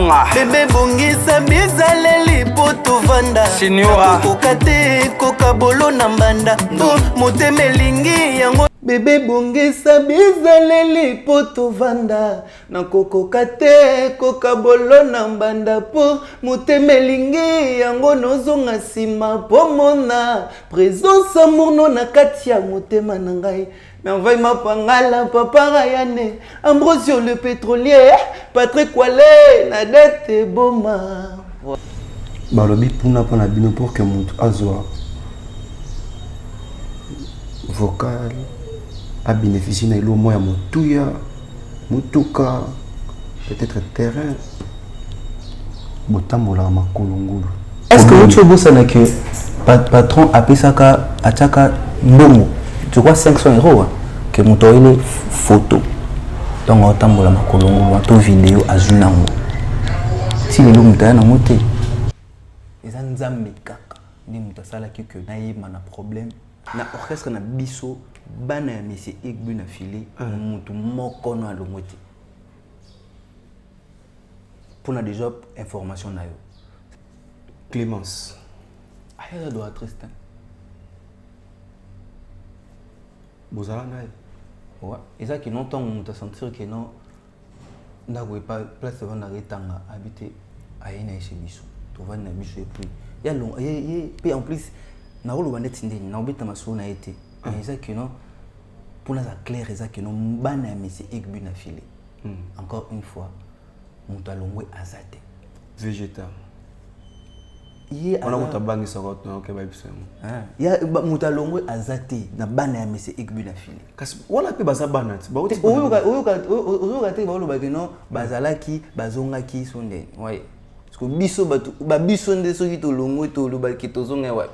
Bébé bongisa bizaleli poto vanda. Signora Kokate kokabolo na mbanda. Motema elingi yango. Bébé bongisa bizaleli poto vanda. Na kokokate kokabolo na mbanda po motema elingi yango nozonga nsima po mona présence amour no na kati ya motema na ngai. Merveille Mapangala, Papa Rayane, Ambrosio le pétrolier, Patrick Wale, Nadette Boma. Balobi puna pana bino pour que mutu azwa vocal a bénéficié na ilo moya mutuya, mutuka, peut-être terrain. Botambola makolongulu. Est-ce que vous avez que patron a payé ça à Tchaka Mbongo? Tu crois 500 € que mon toile est photo. Donc on tambour la makolongo, on vidéo à Zunango. Si les gens ont monté, ils ont zambé kaka. Ni muta sala ki que naïe mana problème. Na orchestre na biso bana ya monsieur Egbu na filé mutu moko no alongoti. Pour na déjà information na yo. Clémence. Aya doit triste. Bozala naï. Ouais. Et ça qui longtemps on t'a sentir que non. N'a pas place devant la retanga habiter à une chez biso. Tu vas na biso et puis il y a long et en plus na rolo banet ndeni na obeta maso na été. Mais ça que non pour la clair ça que non bana monsieur Egbu na filé. Encore une fois mon talongwe azate Végétal. On a muta bangi sokot na ke ba biso. Ya mutalongwe azate na bana ya monsieur Egbu na filé. Kasi wala pe baza banat. Ba oti oyoka te ba lo ba no bazalaki bazongaki sonde. Ouais. Parce que biso ba biso nde soki to longwe to lo ba ki to zonga ouais.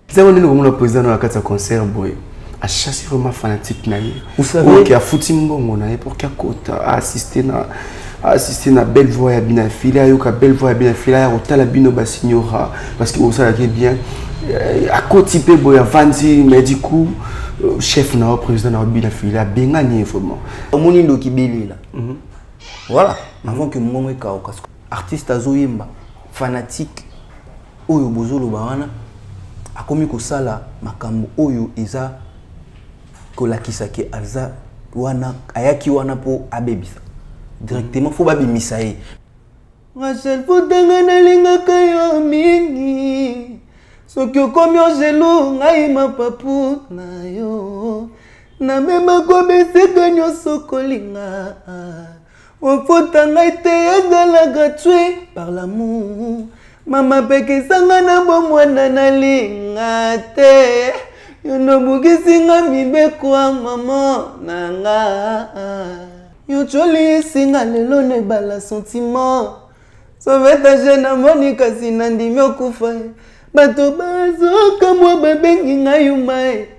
C'est on est le président dans la carte concert boy. A chassé vraiment fanatique na ye. Vous savez qui a foutu mbongo na ye pour qu'à côté assister na belle voix ya bina fila yo ka belle voix ya bina fila ya otala bino ba signora parce que ça qui bien à côté pe boy avandi mais du coup chef na président na bina fila benga ni vraiment omoni ndo kibeli là. Voilà, avant que moi ka artiste azoyemba fanatique oyo bozolo ba wana akomi ko sala makambo oyo eza ko lakisa ke alza wana ayaki wana po abebisa directement faut babi misaye Rachel Futanga na linga kayo mingi soki okomi ojelo ngai mapapu na yo na mema kobeseka nyonso kolinga ofuta ngai te ezala gratuit par l'amour mama pekisanga na bomwana na linga te yono bukisinga mibekwa mama nanga yo choli singa lelo ne bala sentiment soveta jena monika sinandimi okufa bato bazoka mwa babengi ngai umae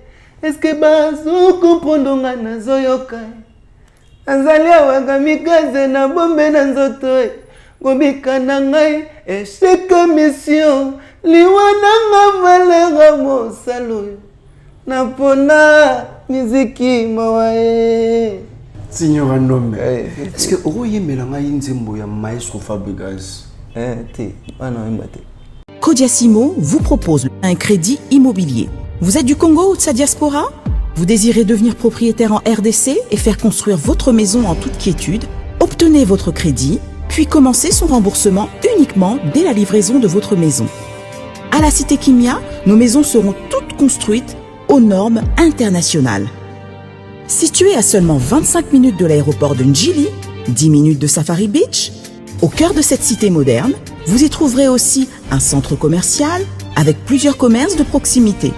eske bazo comprendre nga nazoyoka azali awaka mikaze na bombe na nzoto gobika na ngai esheka mission liwana nga valera mosalo na pona miziki mawae Signora Ndombe. Est-ce que Oroye Melanga Nzembo ya Maestro Fabregas? Codiasimo vous propose un crédit immobilier. Vous êtes du Congo ou de sa diaspora? Vous désirez devenir propriétaire en RDC et faire construire votre maison en toute quiétude? Obtenez votre crédit, puis commencez son remboursement uniquement dès la livraison de votre maison. À la Cité Kimia, nos maisons seront toutes construites aux normes internationales. Situé à seulement 25 minutes de l'aéroport de Njili, 10 minutes de Safari Beach, au cœur de cette cité moderne, vous y trouverez aussi un centre commercial avec plusieurs commerces de proximité.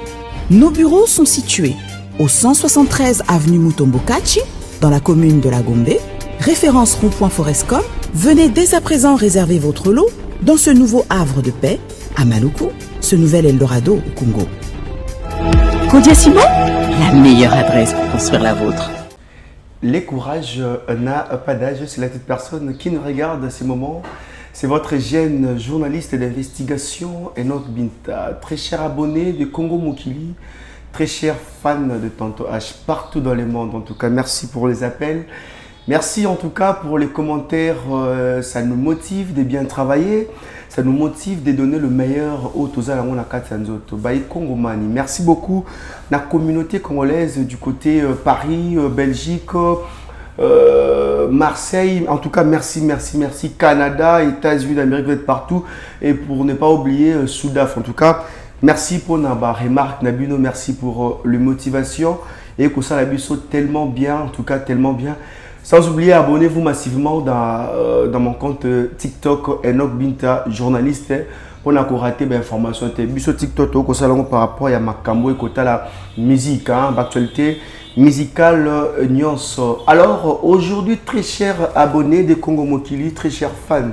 Nos bureaux sont situés au 173 avenue Mutombokachi, dans la commune de La Gombe, référence rond-point Forescom. Venez dès à présent réserver votre lot dans ce nouveau havre de paix à Maluku, ce nouvel Eldorado au Congo. Codiasimo, la meilleure adresse pour construire la vôtre. Les courages n'a pas d'âge, c'est la petite personne qui nous regarde à ces moments. C'est votre jeune journaliste d'investigation et notre Binta, très cher abonné de Congo Mokili, très cher fan de Tonto H partout dans le monde. En tout cas, merci pour les appels. Merci en tout cas pour les commentaires, ça nous motive de bien travailler, ça nous motive de donner le meilleur au Tozala na Katsanzoto. Baï Kongomani. Merci beaucoup la communauté congolaise du côté Paris, Belgique, Marseille. En tout cas, merci. Canada, États-Unis d'Amérique, vous êtes partout. Et pour ne pas oublier Soudaf. En tout cas, merci pour Naba remarque Nabino, merci pour les motivations et que ça la tellement bien, en tout cas tellement bien. Sans oublier, abonnez-vous massivement dans mon compte TikTok Enoch Binta, journaliste, pour ne pas rater l'information. Biso TikTok, par rapport à ma cambo et la musique, l'actualité musicale Nyons. Alors, aujourd'hui, très chers abonnés de Congo Mokili, très chers fans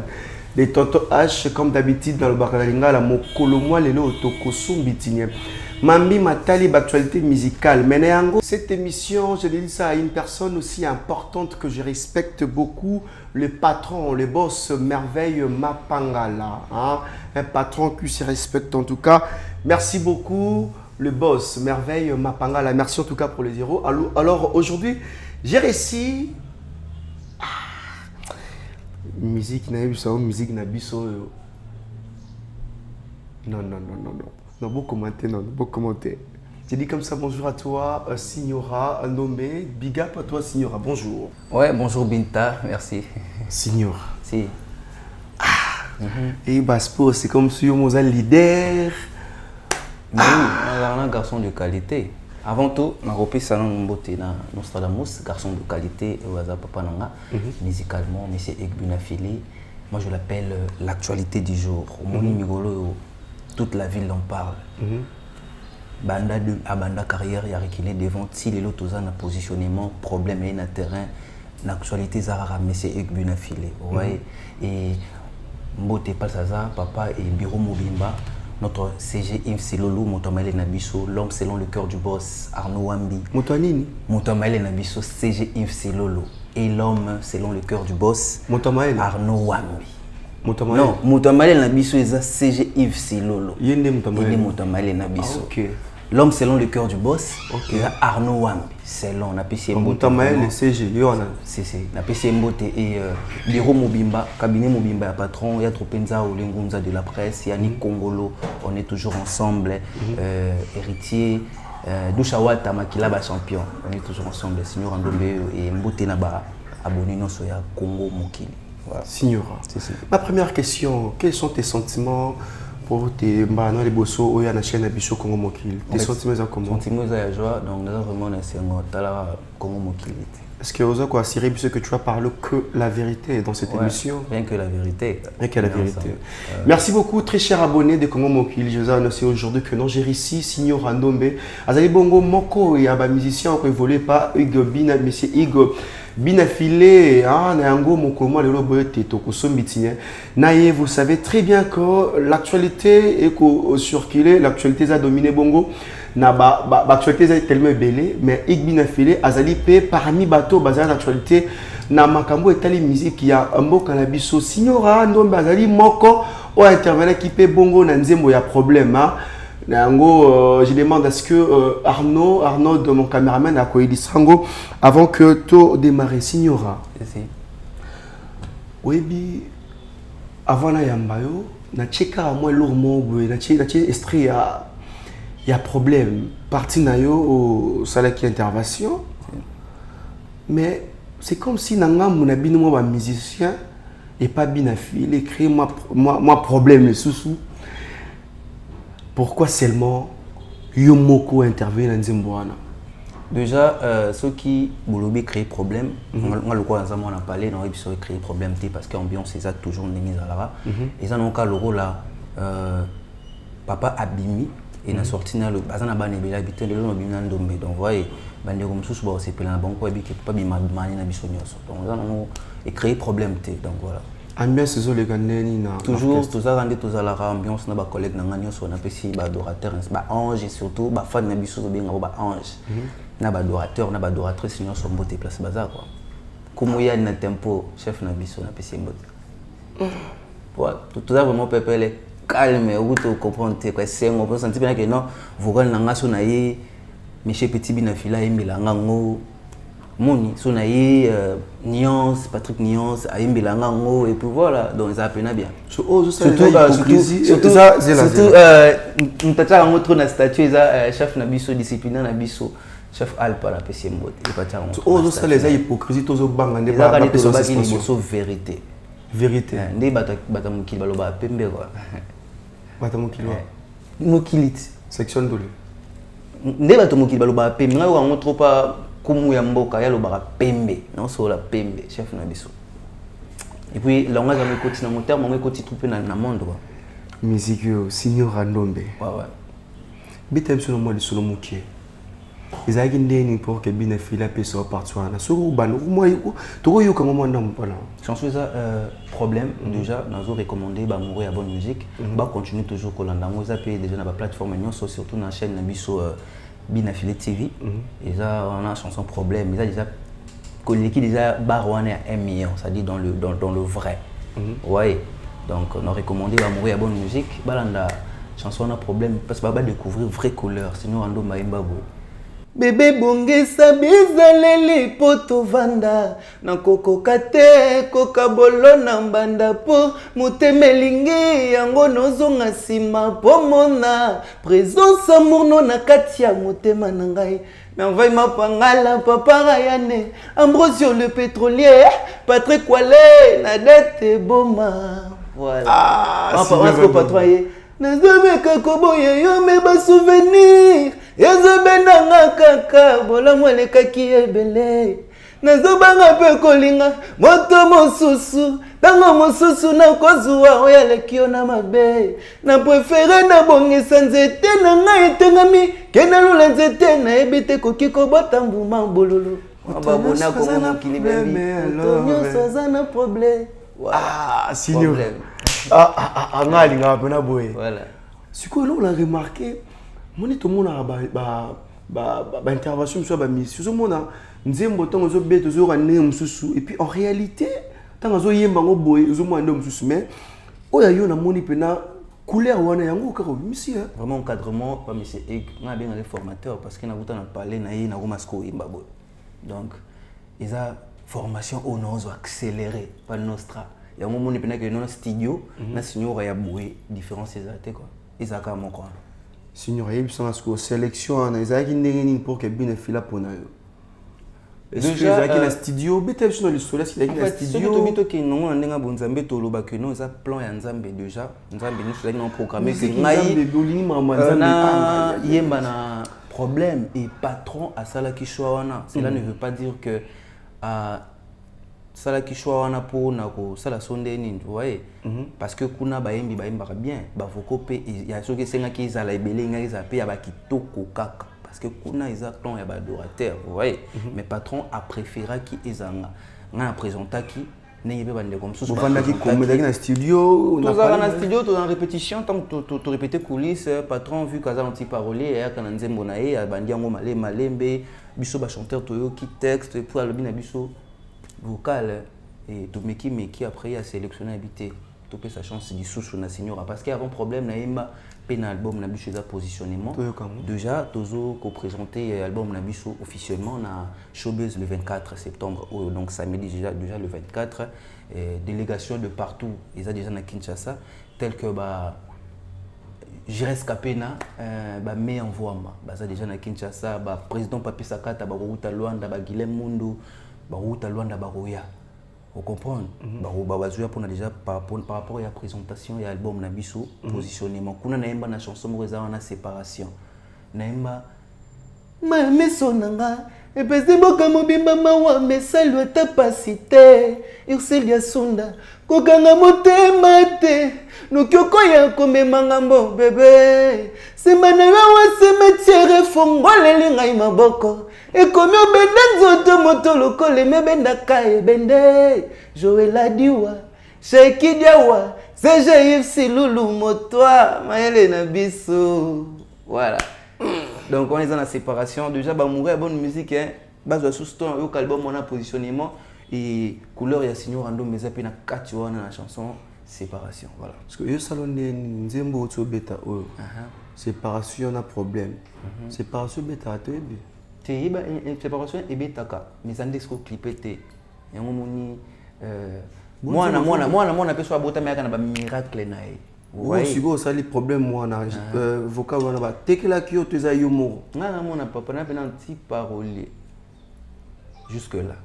de Tonton H, comme d'habitude dans le Bakalinga, la Mokolomoa, les Otokosum Bitinien. Mambi Matali, l'actualité musicale. Mais cette émission, je dédie ça à une personne aussi importante que je respecte beaucoup, le patron, le boss Merveille Mapangala. Un patron qui se respecte en tout cas. Merci beaucoup, le boss Merveille Mapangala. Merci en tout cas pour les zéros. Alors aujourd'hui, j'ai réussi. Musique musique nabiso. Non. Non, beau commenter. J'ai dit comme ça, bonjour à toi, Signora, nommé. Big up à toi, Signora, bonjour. Ouais, bonjour Binta, merci. Signora. Si. Et Baspo, c'est comme si on était leader. Mais oui, on a un garçon de qualité. Avant tout, je suis salon Nostradamus, garçon de qualité, papa nanga, musicalement, mais c'est Ekbunafili. Moi, je l'appelle l'actualité du jour. Au Moni Migolo, toute la ville en parle. Banda de Abanda carrière, il y a reculé devant si les autres ont un positionnement, problème et un terrain. L'actualité Zara, mais c'est Ekbunafili. Ouais. Et Mbote Palsaza, papa et Bureau Mobimba. Notre CG Yves Lolo, Motomale Nabiso, l'homme selon le cœur du boss, Arnaud Wambi. Motonini Motomale Nabiso, CG Yves Lolo. Et l'homme selon le cœur du boss, Arnaud Wambi. Non, Motomale Nabiso est CG Yves Lolo. Il y a Motomale Nabiso. Ok. L'homme selon le cœur du boss, okay. Arnaud Wambi. Selon, on a pissé Mbote. Motomale, CG, c'est. On a pissé Mbote et Bureau Mobimba, cabinet Mobimba, patron, il y a Tropenza ou Lengunza de la presse, il y a Nick Congolo, on est toujours ensemble, héritier. Douchawata Makilaba champion, on est toujours ensemble, Signora Ndombe et Mbote Naba, abonné non soya Congo Mokili. Voilà. Signora, ma première question, quels sont tes sentiments pour tes mbano les bosso ou ya na chaîne Abisso Congo Mokili? Tes sentiments sont comment? Sentiments à joie, donc nous avons vraiment un tala Congo Mokili. Est-ce que vous avez assuré que tu as parlé que la vérité dans cette émission? Rien que la vérité. Rien que la vérité. Merci beaucoup, très chers abonnés de Congo Mokili. Je vous annonce aujourd'hui que non, j'ai réussi, Signora Ndombe. Azali Bongo Moko et un musicien qui évolue pas, Hugo Bina, monsieur Hugo Binafilé, Nango Mokoma, le lobo Tokosombitinien. Naïe, vous savez très bien que l'actualité est circulée, l'actualité a dominé Bongo. L'actualité est tellement belle, mais Igbinafilé, Azali P, parmi bateaux, basé sur l'actualité, Namakambo est allé musique, il y a un mot canabiso, Signora, Ndombe, Azali Moko, ou intervenant qui peut Bongo, Nanzembo, il y a problème. Je demande à ce que Arnaud, de mon caméraman, a coïdi Sango avant que tout démarre. Signora. Oui, avant la yambayo, na cheka moi lourd na estri il y a problème. Parti na yo au salaki intervention. Mais c'est comme si nanga mon abino moi musicien et pas binafil écrit moi problème le sous. Pourquoi seulement Yomoko intervient dans Zimboana? Déjà, ceux qui Boulobi créent problème, moi le quoi on a parlé, non, ils créent problème parce que l'ambiance est toujours mise à la et ça n'ont qu'à le rôle là, papa Abimi et n'a sorti na le bazana banébé habité le long Abimi Ndombe donc voyez bande comme sous bon c'est plein bon quoi qui pas bima mani na bisonyoso donc ça on créé problème donc voilà. Ambiance les Ghanaiens toujours tout ça rendre tout ça la ambiance na ba collègue na ngani so na pesi ba adorateur ba ange et surtout ba fan na biso so benga ba ange na ba adorateur na ba adoratrice nyonso so mbote place bazar quoi comme ya na tempo chef na biso na pesi mbote voilà tout ça vraiment pepele calme ou tu comprends quoi c'est on peut sentir bien que non vous voyez na ngaso na ye monsieur petit binafila embela ngango Moni, Sonaï, Nuance, Patrick Nuance, Aïm Belangango, et puis voilà, donc ça a peine bien. Surtout, nous avons un autre statut, chef Nabiso, disciplinaire Nabiso, chef Alpa, la PCM. Oh, ça les a hypocrisie, tous aux banques, les a vérité. Vérité. Né batamuki baloba pembe quoi. Batamuki lo. Mokilit. Section dole. Né batamuki baloba pembe. Nga wa ngotro pa kumu ya mboka ya loba pembe. Non so la pembe chef na biso. Et puis là on a jamais continué mon terme, on a continué trouper na monde quoi. Musique Signor Randombe. Ouais. Bitem sur le mot de solo muki. Ils ont gagné pour que bien fait la personne partout na sur urban moi to yo comme moi non voilà chanson ça problème déjà nous recommandé ba mourir à bonne musique ba continuer toujours kolanda moi ça paye déjà na ba plateforme surtout na chaîne na biso Binafile TV et ça on a chanson problème mais ça déjà qui déjà barouane à 1 million ça dit dans le vrai ouais donc on a recommandé ba mourir à bonne musique balanda chanson on a problème parce que ba découvrir vraie couleur sinon ando maimba bo bébé bongisa bizaleli po tovanda nakokoka te kokabolo na mbanda po motema elingi yango nozonga nsima po mona présence amourno na kati ya motema na ngai merveille mapangala papa Rayane Ambrosio le pétrolier Patrick Wale na dete boma voilà papa patron nazomeka koboya yo me ba souvenir ezobendanga kaka bolamu elekaki ebele nazobanga mpe kolinga moto mosusu ntango mosusu nakozwa oyo aleki yo na mabe na prefere nabongisa nzete na ngai etengami ke nalula nzete nayebi te koki kobota mbuma bololo babona kongo mokili bebi nyonso aza na problème Signor ngali nga pena boye voilà siko là on a remarqué moni tout monde a ba intervention sur ba mission so mona nzembo tongo zo beto zo rane mususu et puis en réalité tango zo yemba ngo boye zo mo ndo mususu mais oya yo na moni pena couleur wana yango ka monsieur vraiment encadrement pas monsieur et on a bien les formateurs parce que na buta na parler na yi na romasco yemba boy donc ils a formation on ose accélérer pas nostra il y a un moment où on a un studio na signor ya boué différence exacte quoi ils a comment quoi signor yeb sans la sélection na ils ndenge pour que bien fila pona yo déjà qui na studio betel sur le soleil qui na studio to bito ki non ndenga bonzambe to loba que non ça plan ya nzambe déjà nzambe nous c'est non programmé que ngai bolini mama nzambe yemba na problème et patron à sala ki choana cela ne veut pas dire que sala ki choana pour na ko sala sonde nini vous voyez parce que kuna baembi baemba bien bavoko pe ya soki senga ki zala ebele ngai za pe ya bakitoko kaka parce que kuna ils attendent ya adorateur vous voyez mais patron a préféré qui ezanga nga présenta qui n'est pas bande comme ça vous vendez qui comme dans studio on a dans studio tout en répétition tant tu répéter coulisses patron vu kaza un petit parolier ya kana nzembo na ye bandi yango malembe biso ba chanteur toyo qui texte pour le bina biso vocal et tout meki après il a sélectionné habité tout peut sa chance du sous na signora parce qu'il y a un problème na yemba pen album na biso za positionnement déjà tozo ko présenter album na biso officiellement na Showbiz le 24 septembre donc samedi déjà le 24 délégation de partout ils a déjà na Kinshasa tel que Jires Kapena me envoiement ça déjà na Kinshasa président Papi Sakata Ruta Luanda Guilhem Mundu Ruta Luanda Baroya vous comprenez pour déjà par rapport à la présentation et l'album na biso positionnement kuna naimba na chanson moza na séparation naimba meso nanga epesi boka mobimba mawa mesalo etapasite Ursel ya sunda kokanga motema te nokioko ya komema ngambo bebe sema na wewe cimetière fongoleli ngai maboko ekomi obenda nzoto moto lokole mebendaka ebende Joël Adiwa Sheiki Diawa CG Yves Silulu Motoa Maëlle na biso voilà donc on est dans la séparation déjà mourir bonne musique hein base sous ton au album on a positionnement et couleur ya signor rando mais ça na kati wana na chanson séparation voilà parce que yo salon nzembo to beta séparation na problème séparation beta to ebi une séparation et betaka mais ça ndesco clipé té yango moni moi peut soit bota mais kana ba miracle na e oui sigo ça les problèmes moi na vocal wana ba tekela ki oto za yo moko ngana mona papa na pena petit parolier jusque là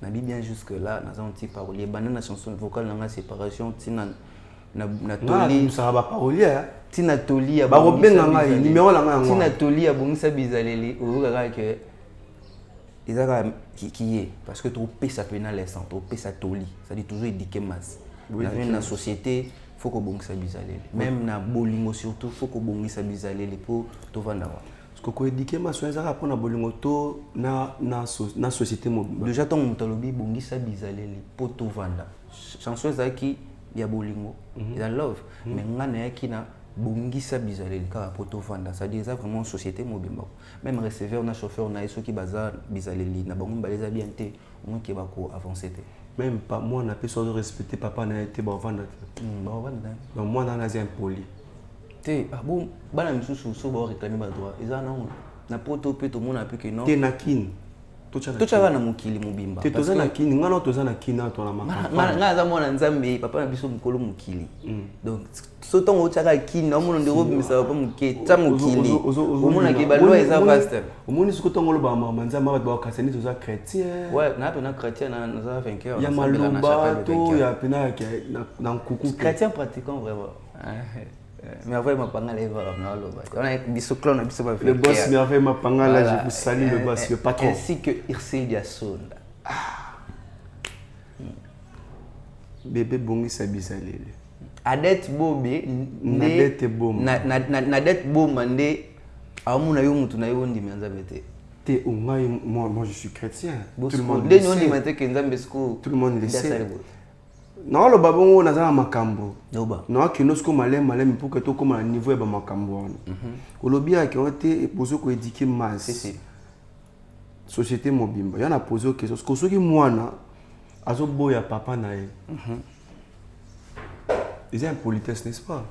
na bien jusque là na un petit parolier banana chanson vocale na séparation tina na toli ça va parolier tina toli ya ba robenga ngai numéro la ngai tina toli ya bongisa bizaleli oyoka que ezaka qui est parce que trop pesa pena l'instant trop pesa toli ça dit toujours éduquer masse dans la société faut que bongisa bizaleli même na bolingo surtout faut que bongisa bizaleli pour to vanda parce que ko éduquer masse ezaka pona bolingo to na société mobile déjà tant mutalobi bongisa bizaleli pour to vanda chanson zaki ya bolingo ya love mais ngana yaki na bongisa bizaleli ka poto vanda ça dit ça vraiment société mobimba même receveur na chauffeur na eso ki baza bizaleli na bango baleza bien té on ki ba ko avancer té même pas moi na personne de respecter papa na été ba vanda ba vanda donc moi na nazien poli té bon bana misusu so ba réclamer ba droit eza na poto pe to mona pe que non té na kin tocha na mukili mobimba te toza na kini ngana toza na kina to na maka nga za mona nzambe papa na biso mukolo mukili donc so tongo chaka kini na mona ndeko bimisa papa muke ta mukili omona ke ba loi eza vaste omoni siko tongo lo ba mama nzamba ba kaseni toza chrétien ouais na pe na chrétien na za vainqueur ya maloba to ya pena na nkuku chrétien pratiquant vraiment mais après ma panga les va na loba on a biso clone na biso ba le boss mais avec ma panga là je vous salue le boss le patron ainsi que Ircel Diasonda bébé bongi sabizalele adet bobe na dette bom na dette bom ande amuna yo mutu na yo ndi menza bete te moi je suis chrétien tout le monde les non ndi mate que nzambe sko tout le monde le sait non le babongo nazana makambo non que nous comme malem pour que to comme à niveau ba makambo olobi a qui ont été posé ko éduquer masse société mobimba yana posé question ce que soki mwana azo boya papa na ye ils ont politesse n'est-ce pas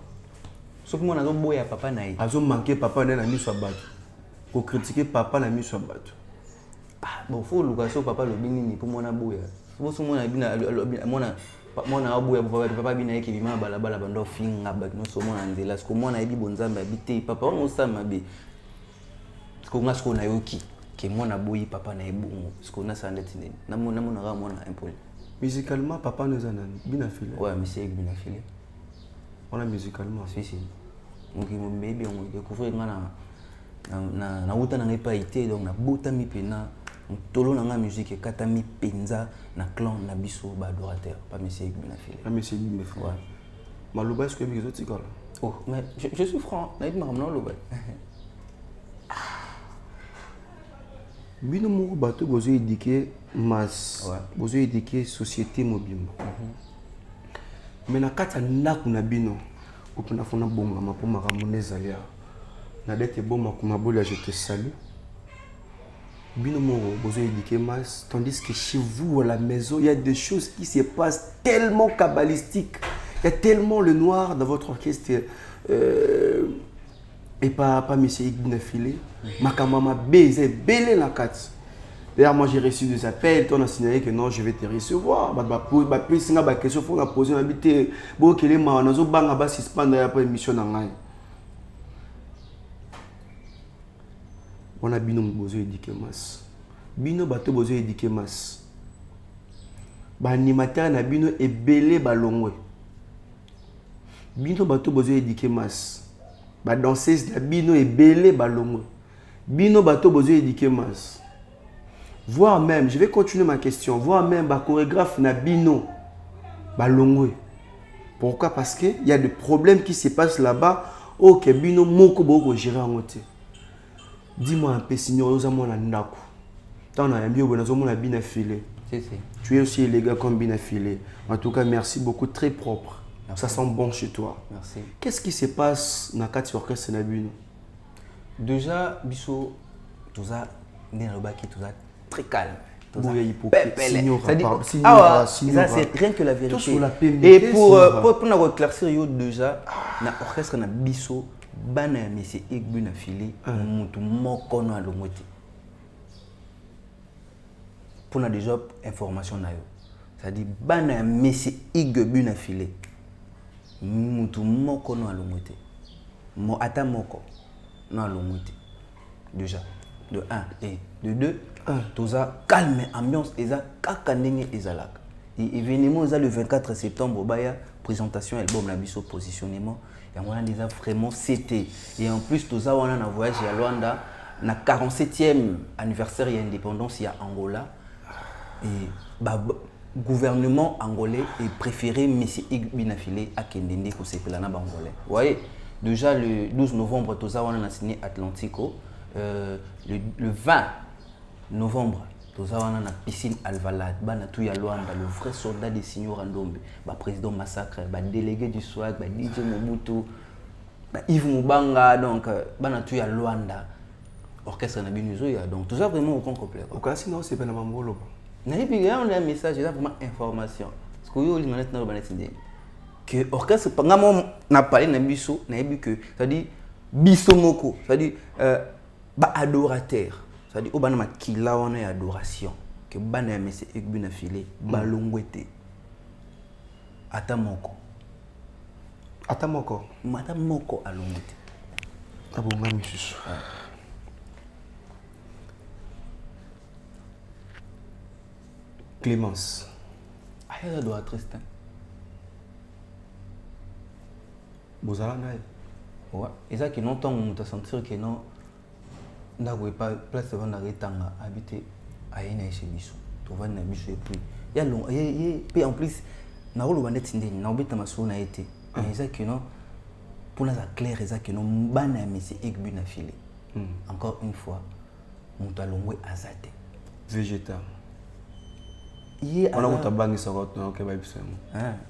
soki mwana azo boya papa na ye azo manquer papa na miso bato ko critiquer papa na miso bato bon faut location papa lo binini pour mwana boya so mwana bina mwana abuya papa bina yeke bima balabala bando finga ba no so mwana nzela sko mwana ebi bonzamba bité papa on osama be sko ngasko na yoki ke mwana boyi papa na ebungu sko na sandeti nini na mwana ga mwana impoli musicalement papa nous en bina filé ouais monsieur bina filé on a musicalement si donc mon bébé on découvrir ngana na uta na ngepa ité donc na bota mi pena tolo na musique kata mi penza na clan na biso ba adorateur pas monsieur bina filé pas monsieur bina filé ouais maluba est-ce que vous êtes quoi oh mais je suis franc na ibma ramna loba bino mo bato bozo éduquer masse bozo éduquer société mobimba mais na kata ndaku na bino opona fona bonga ma pour makamune zalia na dete bomba kuma bolia je te salue bino mo bozo éduquer masse tandis que chez vous à la maison il y a des choses qui se passent tellement kabbalistiques il y a tellement le noir dans votre orchestre et pas monsieur Ibn Filé makamama baiser belé la carte. D'ailleurs moi j'ai reçu des appels, on a signalé que non je vais te recevoir ba plus singa ba question faut la poser habiter bo kele ma nazo banga ba suspendre après émission na ngai. On a bino bozo éduquer masse. Bino bato bozo éduquer masse. Ba animateur na bino e belé ba longwe. Bino bato bozo éduquer masse. Ba danseuse la bino et belé balongo bino bato bozo éduquer mas voire même je vais continuer ma question voire même ba chorégraphe na bino balongo pourquoi parce que il y a des problèmes qui se passent là-bas OK bino moko boko gérer en côté dis-moi un peu signor oza mona ndako tant na yambi obona zo mona bina filé tu es aussi élégant comme bina filé en tout cas merci beaucoup très propre. Ça sent bon chez toi. Merci. Qu'est-ce qui se passe dans le orchestre Nabino? Déjà, Bisso, tout ça, très calme. C'est rien que la vérité. Et pour nous éclaircir, déjà, dans l'orchestre Bisso, bana monsieur Igbu na filé mutu moko no alongote pour na déjà information na yo c'est-à-dire bana monsieur Igbu na filé mutu moko no alongote mo ata moko no alongote déjà de 1 et de 2 toza calme ambiance eza kaka ndenge ezalaka événement le 24 septembre baya présentation album na biso positionnement et on a déjà vraiment c'était et en plus toza wana na voyage à Luanda na 47e anniversaire de l'indépendance ya Angola et gouvernement angolais est préféré monsieur Igbu na filé à Kendende ko sepela na bangolais. Vous voyez déjà le 12 novembre toza wana na signé Atlantico le 20 novembre toza wana na piscine Alvalade bana tout ya Luanda le vrai soldat de Signor Ndombe ba président Massacre ba délégué du SWAG ba DJ Mobutu ba Yves Mubanga donc bana tout ya Luanda orchestre na binuzo ya donc tout ça vraiment au complet au cas sinon c'est pas na mambolo na et puis on a un message là vraiment information parce que yo li na na ba netinde que orchestre ngamo na parler na biso na ebi que ça dit biso moko ça dit ba adorateur c'est-à-dire au banama kila wana ya adoration que bana monsieur Igbu na filé balongwete ata moko alongwete abonga misusu Clémence aya adoratrice bozala naye ouais et ça qui non tant on te sentir que non ndako pas place devant n'arrêtanga habiter aina chez biso to va na biso et puis ya long et en plus na rolo banet ndeni na obeta maso na été mais ça que non pour na clair ça que non bana monsieur Igbu na filé encore une fois mutu alongwe azate végétal ye on a mutu bangisa ko to ke ba biso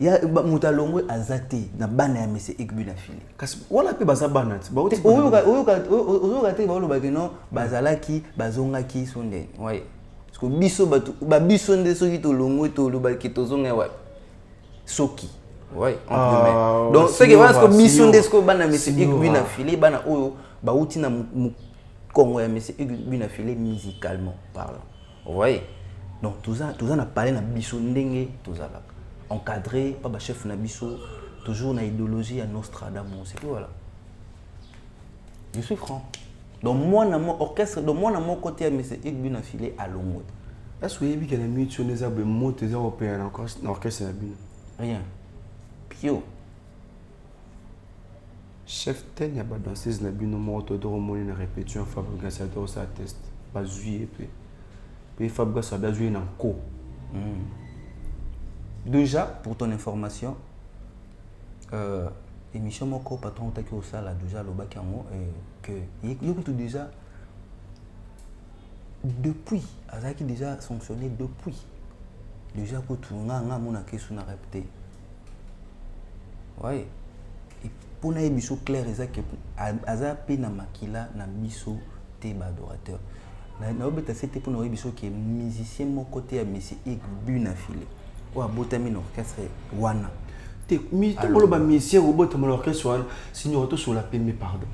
ya mutu alongwe azate na bana monsieur Igbu na filé kasi wala pe baza banat ba uti oyoka te baoloba ke non bazalaki bazongaki sonde ouais parce que biso bato ba biso nde soki tolongwe toloba ke tozonga wapi soki ouais donc ce que parce que biso nde sko bana monsieur Igbu na filé bana oyo ba uti na Congo ya monsieur Igbu na filé musicalement parlant ouais donc tout ça na parler na biso ndenge tozalaka encadré par ba chef na biso toujours na idéologie à Nostradamus c'est voilà je suis franc donc moi na mon orchestre donc moi na mon côté à monsieur Igbu na filé à Longo est-ce que il y a des mutuelles des abes mots européens encore orchestre na bino rien pio chef ten ya ba danseuse na bino mo to do moni na répétition Fabregas adore ça test ba juillet puis Fabregas a joué na co déjà pour ton information émission moko patron taki au sala déjà le bac yango que tout déjà depuis azaki déjà sanctionné depuis déjà ko tunga nga mona kesu na répéter ouais et pour na biso clair ezaki aza pe na makila na biso te ba adorateur na obeta c'était pour na biso que musicien mon côté à monsieur Igbu na filé ou abotami na orchestre wana mi to ba musicien robot mo l'orchestre wana signor to sur la pembe pardon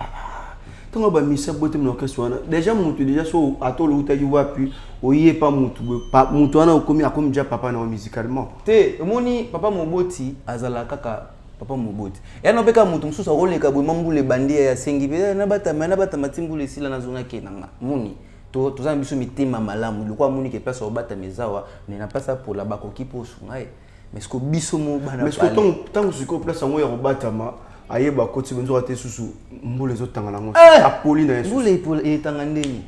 to ba musicien botem na orchestre wana déjà mutu déjà so atolo utayi wapi oye pas mutu wana okomi akomi déjà papa na musicalement te moni papa moboti azala kaka papa moboti ya no peka mutu mususu akoleka boye mambule bandia ya sengi pe na bata matimbule sila na zona kenanga moni toza biso mitema malamu lokwa moni ke pesa obata mezawa ne na pasa pour la bakoki po sungai mais ce que biso mo bana mais ce que tant que place ngo ya obatama ayeba koti benzo ate susu mbule zo tangana ngo apoli na yesu mbule pour tangandeni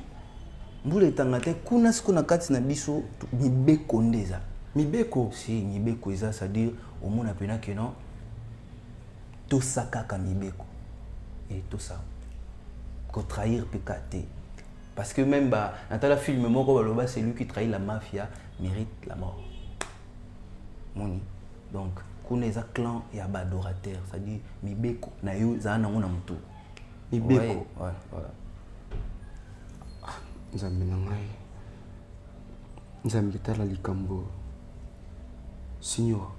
mbule tangate kuna siku na kati na biso mibeko ndeza mibeko si mibeko eza c'est à dire au monde apena que non to sakaka mibeko et tout ça ko trahir pekate parce que même bah dans le film moko baloba c'est lui qui trahit la mafia mérite la mort moni donc kuna eza clan ya ba adorateur c'est à dire mibeko na yo za na ngona mutu mibeko ouais voilà nzambe na ngai nzambe tala likambo signor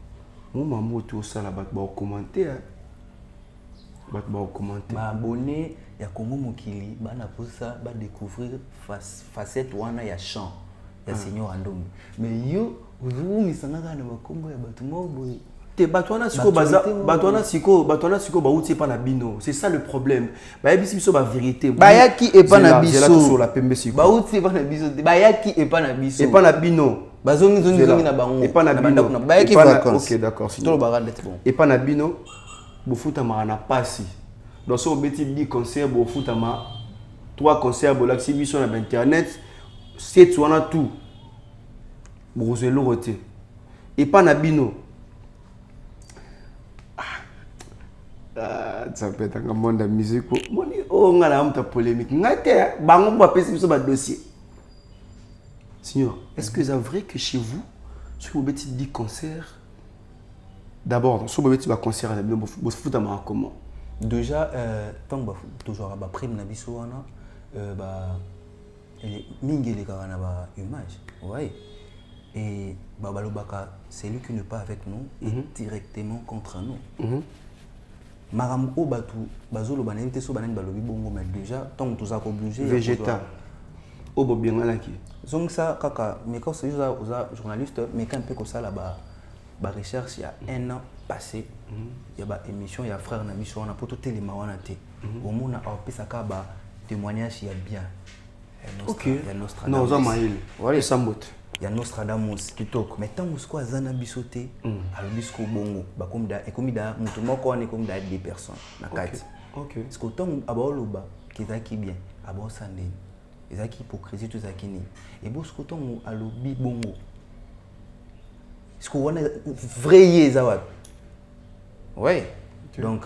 mo mamu to sala ba commenter abonné ya Congo Mokili bana posa ba découvrir facette wana ya chant ya Seigneur Andombi mais yo vous misanga na makombo ya bato mobo te batwana siko bauti pas na bino, c'est ça le problème. Ba yebisi biso ba vérité. Bayaki e pas na biso sur la pembe siko. Bauti pas na biso, bayaki e pas na biso. Et pas na bino. Bazongi na bango. Et pas na bino. Bayaki vacances. OK, d'accord. Tout le barade bon. Et pas na bino. Bofuta marana pasi. Dans son petit 10 concerts bofuta ma 3 concerts bolaxi biso na internet. C'est wana tout. Broselo roté. Et pas na bino. Ça peut être un monde de musique. On a un polémique. Bango va passer sur le dossier. Signor, est-ce que c'est vrai que chez vous, si vous avez 10 concerts, d'abord, si vous avez un concert, vous faites comment? Déjà, tant que toujours à prime na biso wana, mingi les gars na image, ouais. Et babalobaka, celui qui n'est pas avec nous est directement contre nous. Maram o batu bazolo banente so banani balobi bongo mais déjà tant que tous obligé végétal o bobianga laki donc ça kaka mais quand c'est aux journalistes mais quand peu comme ça là-bas ba recherche il y a un an passé il y a ba émission il y a frère na biso on a poto téléma wana té au monde a pesa ka ba témoignage il y a bien OK il y a Nostradamus non Zamaïl voilà Sambot il y a Nostradamus kitoko mais tant musko azana bisoté alobisco bongo bakomda ekomida mutu moko wana ekomida des personnes na kati OK parce que tant aboloba kezaki bien abosande ezaki hypocrisie tout zakini et bosko tant alobi bongo est-ce que wana vrai yezawat ouais donc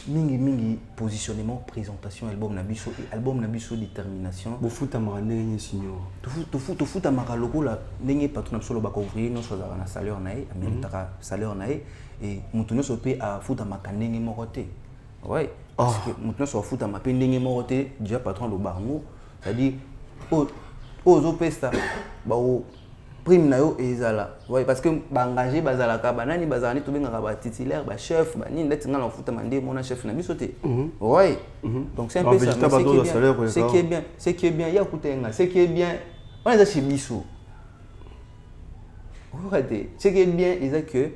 mingi positionnement présentation album nabiso détermination bo futa marane signor to futa makaloko la ndenge patron absolu ba couvrir non so na salaire nae améritaka salaire nae et mutu nyonso pe a futa makandenge moko te ouais parce que mutu nyonso futa mapendenge moko te déjà patron lo bango c'est-à-dire ozo pesta ba prime na yo ezala ouais parce que ba engagé bazala ka banani bazala ni to benga ba titulaire ba chef ba ni ndeti ngala futa mande mona chef na biso te ouais donc c'est un peu ça ce qui est bien ya kutenga ce qui est bien on est chez biso ouais ce qui est bien c'est que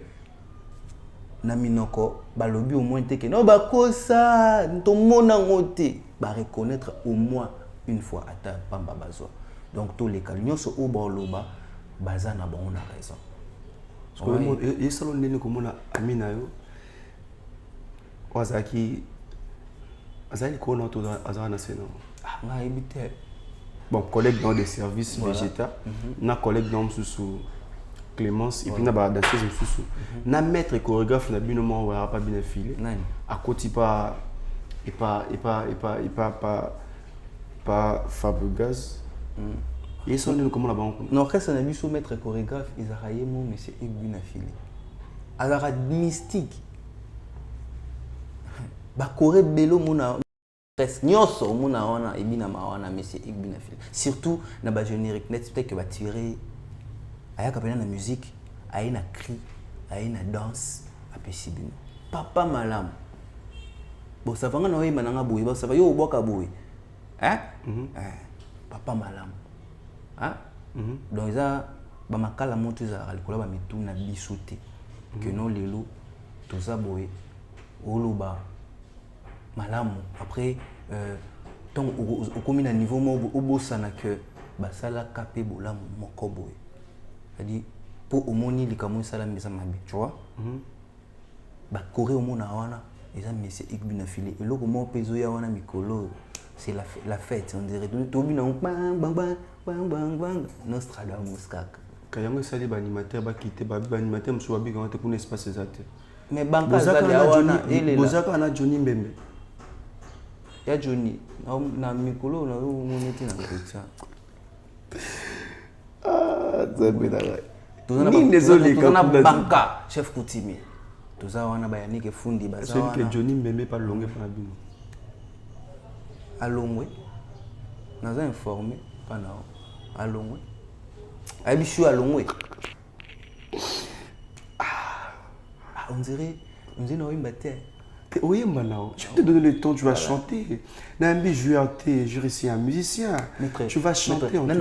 na minoko ba lobi au moins te que non ba kosa to mona ngote ba reconnaître au moins une fois ata pamba bazo donc tous les cas nyonso o ba loba bazana bon na raison parce que et salon ndeni ko mona amina yo wazaki azali ko na to azana seno nga ebite bon collègue dans des services végétal na collègue dans sous Clémence et puis na ba danseuse sous na maître chorégraphe na bino mo wa pas bien filé à côté pas Fabregas et son nom comment là-bas non reste na biso maître chorégraphe Isaraye mo monsieur Egbuna Fili azara mystique ba choré belo mona presque nyonso mona wana ebina mawana monsieur Egbuna Fili surtout na ba générique net peut-être que ba tirer aya kapena na musique aya na cri aya na danse apesi bino papa malam bo savanga na oyeba nanga boye ba sava yo oboka boye hein papa malam hein donc ça ba makala moto za alikola ba mituna biso te que non lelo tout ça boye oloba malamu après tant au commis na niveau mo obosana que basala kapé bolamu moko boye c'est-à-dire pour omoni likamo sala mesa mabe tu vois ba coré au mona wana eza monsieur Egbuna Fili et loko mo pezo ya wana mikolo c'est la fête on dirait tout bina bang bang bang bang bang bang Nostradamus kaka kayango sali ba animateur ba quitter ba animateur mso ba bika te pour espace exact mais banka za ya wana ele bozaka na Johnny Mbembe ya Johnny na mikolo na monete na ça désolé quand banka chef coutumier toza wana ba yanike fundi baza wana celui que Johnny Mbembe pas longue pour la bino alongwe naza informé pas na alongwe abichu alongwe on dirait na wimba te Oui, maintenant, tu te donnes le temps, tu vas chanter. Nambi joueur, je suis un musicien. Tu vas chanter en tout cas.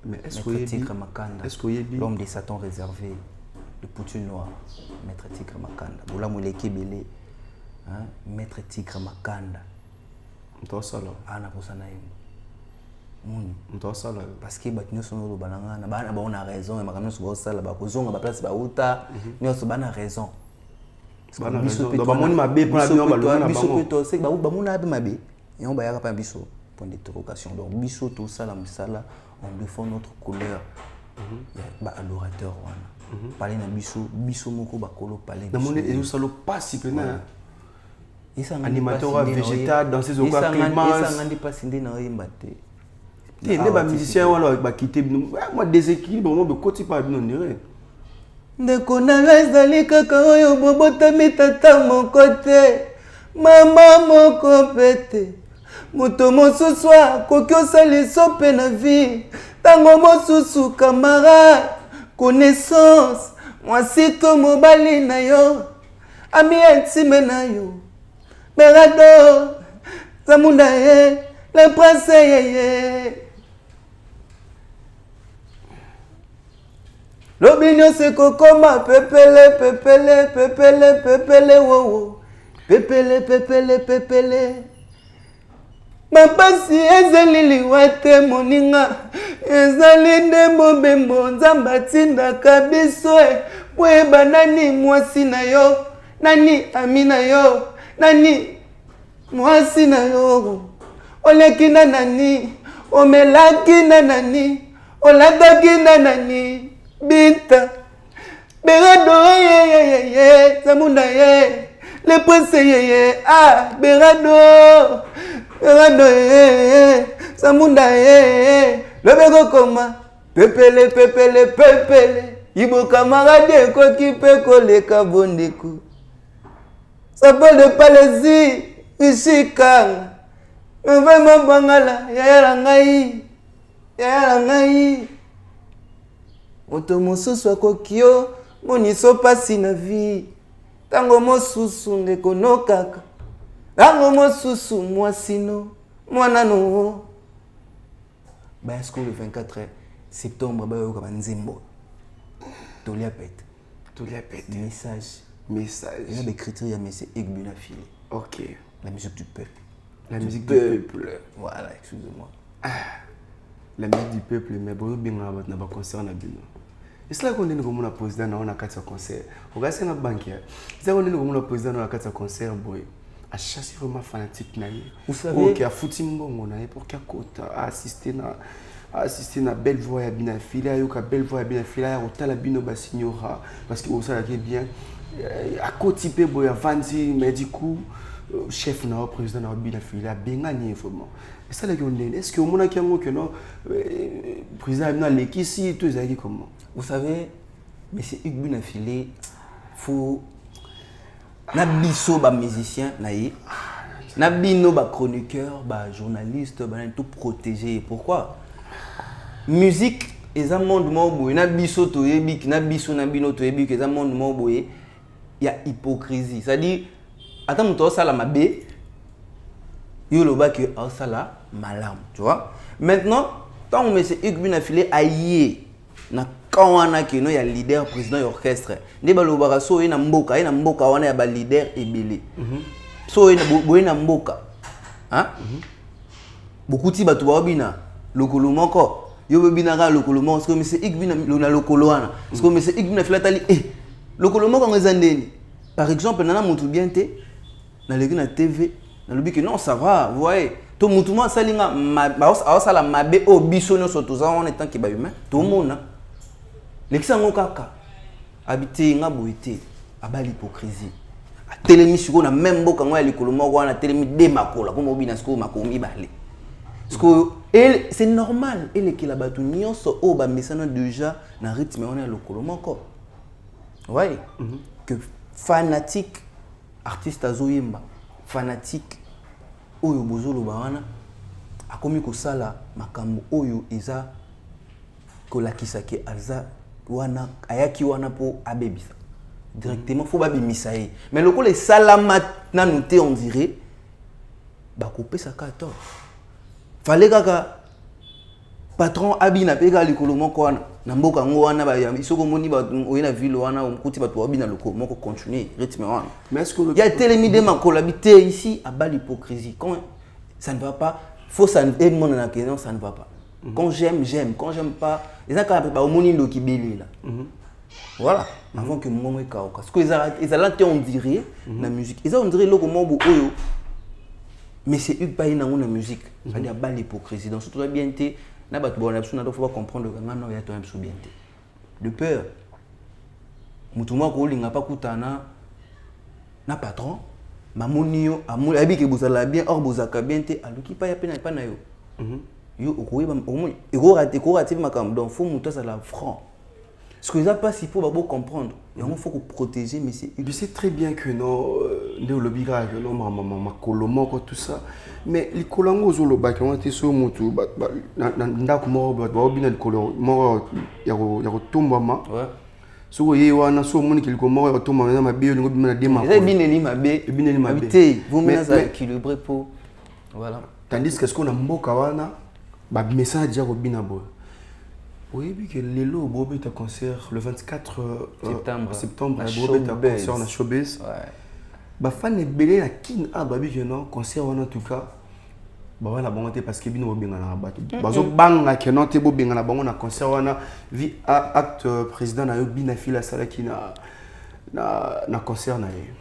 Mais est-ce que l'homme de Satan réservé, le poutine noir, Maître Tigre Makanda. Boula Mouleke Belé, Maître Tigre Makanda. On ça là. Ah, na posa na yemo. On ça là. Parce que nous sommes au balanga, on a raison, et maintenant sur ça là, on a place bauta, nous sommes a raison. Biso peut on m'a bé pour la bien balona biso peut c'est ba mon a mabé et on ba ya pas biso point d'interrogation. Donc biso tout ça là musala on défend notre couleur. Ba adorateur wana. Parler na biso moko ba kolo parler. Na moni et ça le pas si pena. Animateur végétal dans ces occasions clémence. Ça ngandi pas sindé na yemba te. Il y a des musiciens qui quitté moi déséquilibre moi côté pas bien niré ndeko nanga ezali kaka oyo bobotami tata moko te mama moko pe te moto mosusu akoki osaliso mpe na vie ntango mosusu camarade connaissance mwasi to mobali na yo ami intime na yo berado zamunda ye le prince yeye Lobinyo se kokoma pepele pepele pepele pepele wowo pepele pepele pepele mapasi ezali liwate moninga ezali nde mobembo nzamba tindaka biso boyeba nani mwasi na yo nani ami na yo nani mwasi na yo oleki na nani omelaki na nani oladaki na nani Binta, Berado ye, Zamunda ye, le prince ye, ah, Berado ye, Zamunda ye, le bego koma, pepele, pepele, pepele, Ibo camarade ko ki pe ko le kabondeku. Sabol de palesi, ishikanga, vraiment bangala, ya ngai. Moto mosusu akoki yo moniso pasi na vie tango mosusu ndeko no kaka tango mosusu mwasino mwana no ba est-ce que le 24 septembre ba yo ka nzembo tolia pète message il y a des critères mais c'est Egbuna Filé. OK, la musique du peuple, voilà, excusez-moi. La musique du peuple mais bon bien na ba concert na bino. Et cela qu'on dit que mon président na on a 4 concerts. Regarde c'est na banquier. C'est qu'on dit que mon président na 4 concerts boy. À chaque vraiment fanatique na ye. Vous savez OK a fouti mbongo na ye pour qu'à côté assister na belle voix ya bina fila yo ka belle voix ya bina fila ya otala bino ba signora parce que ça qui bien à côté pe boy avanti mais du coup chef na président na bina fila benga ni vraiment. Et ça là qu'on dit est-ce que mon a qui que non président na lekisi tout ça comment. Vous savez, monsieur Egbuna Filé, faut na biso ba musicien naïe, na bino ba chroniqueur, ba journaliste, ba tout protéger. Pourquoi? Musique est un monde moboye, na biso to yebi, na biso na bino to yebi, est un monde moboye. Il y a hypocrisie. C'est-à-dire, attends muto sala mabe, yo loba que sala malam, tu vois? Maintenant, tant que monsieur Egbuna Filé aïe na quand on a que no ya leader président orchestre ndi balobaka so ina mboka wana ya ba leader ebele so ina boyena mboka hein beaucoup ti batu babina lokolo moko yo bebina ka lokolo moko parce que monsieur Egbuna na lokolo wana parce que monsieur Egbuna filatali lokolo moko ngeza ndeni par exemple nana mutu bien te na leki na TV na lobi que non ça va vous voyez to mutu mo salinga ba sala mabe o biso no so toza on étant ki ba humain to mona l'exango kaka habité nga boité aba l'hypocrisie a telemi siko na même boka ngo ya likolo moko wana telemi de makola comme obina siko makomi balé siko c'est normal ele ki la batu nyonso o ba mesana déjà na rythme on ya lokolo moko ouais que fanatique artiste azoyemba fanatique oyo bozolo ba wana akomi ko sala makambo oyo eza ko lakisa ke aza wana ayaki wana po abebisa directement faut babimisa ye mais le les salama na noté on dirait ba couper sa 14 fallait kaka patron abina peka likolo moko wana na mboka ngo wana ba isoko moni ba oyena ville wana omkuti bato abina lokolo moko continuer rythme wana mais est-ce que il y a tellement de makolabité ici à bas l'hypocrisie quand ça ne va pas faut ça et mon na question ça ne va pas quand j'aime quand j'aime pas les gens quand ba omoni ndo kibeli là voilà avant que moi kaoka parce que ils allaient on dirait la musique ils on dirait loko mobo oyo mais c'est une paille dans la musique ça dit à bas l'hypocrisie donc surtout bien té na bato bon absolument faut pas comprendre que ngana ya to bien té de peur mutumwa ko linga pa kutana na patron mamonio amuli abiki bozala bien or bozaka bien té aluki pa ya pena pa na yo yo okoyeba omoni eko raté makambo donc faut muto ça la franc. Ce que ça passe, il faut comprendre. Et il faut protéger, mais c'est... Je sais très bien que non, néolobigra, que non, ma colomo, tout ça. Mais les colangos au loba qui ont été sur moto, ndakmo, babina le colon, mort, yaro tombama. Ouais. So vous voyez, on a sur mon qui le mort, tombama, ma bio, nous bien démarrer. Vous avez bien éli ma bé, bien ma bé. Vous mettez ça équilibré pour... Voilà. Tandis que ce qu'on a mboka wana, bah message à Robina boy. Oui, puis que Lelo Bobo est un concert le 24 septembre à Bobo est un concert en Showbiz. Ouais. Bah fan est belé la kin a babi que non concert en tout cas. Bah voilà bon parce que bino binga na bato. Bazo banga que non te bo binga na bango na concert wana vi acte président na yo bina fila sala ki na concert na ye.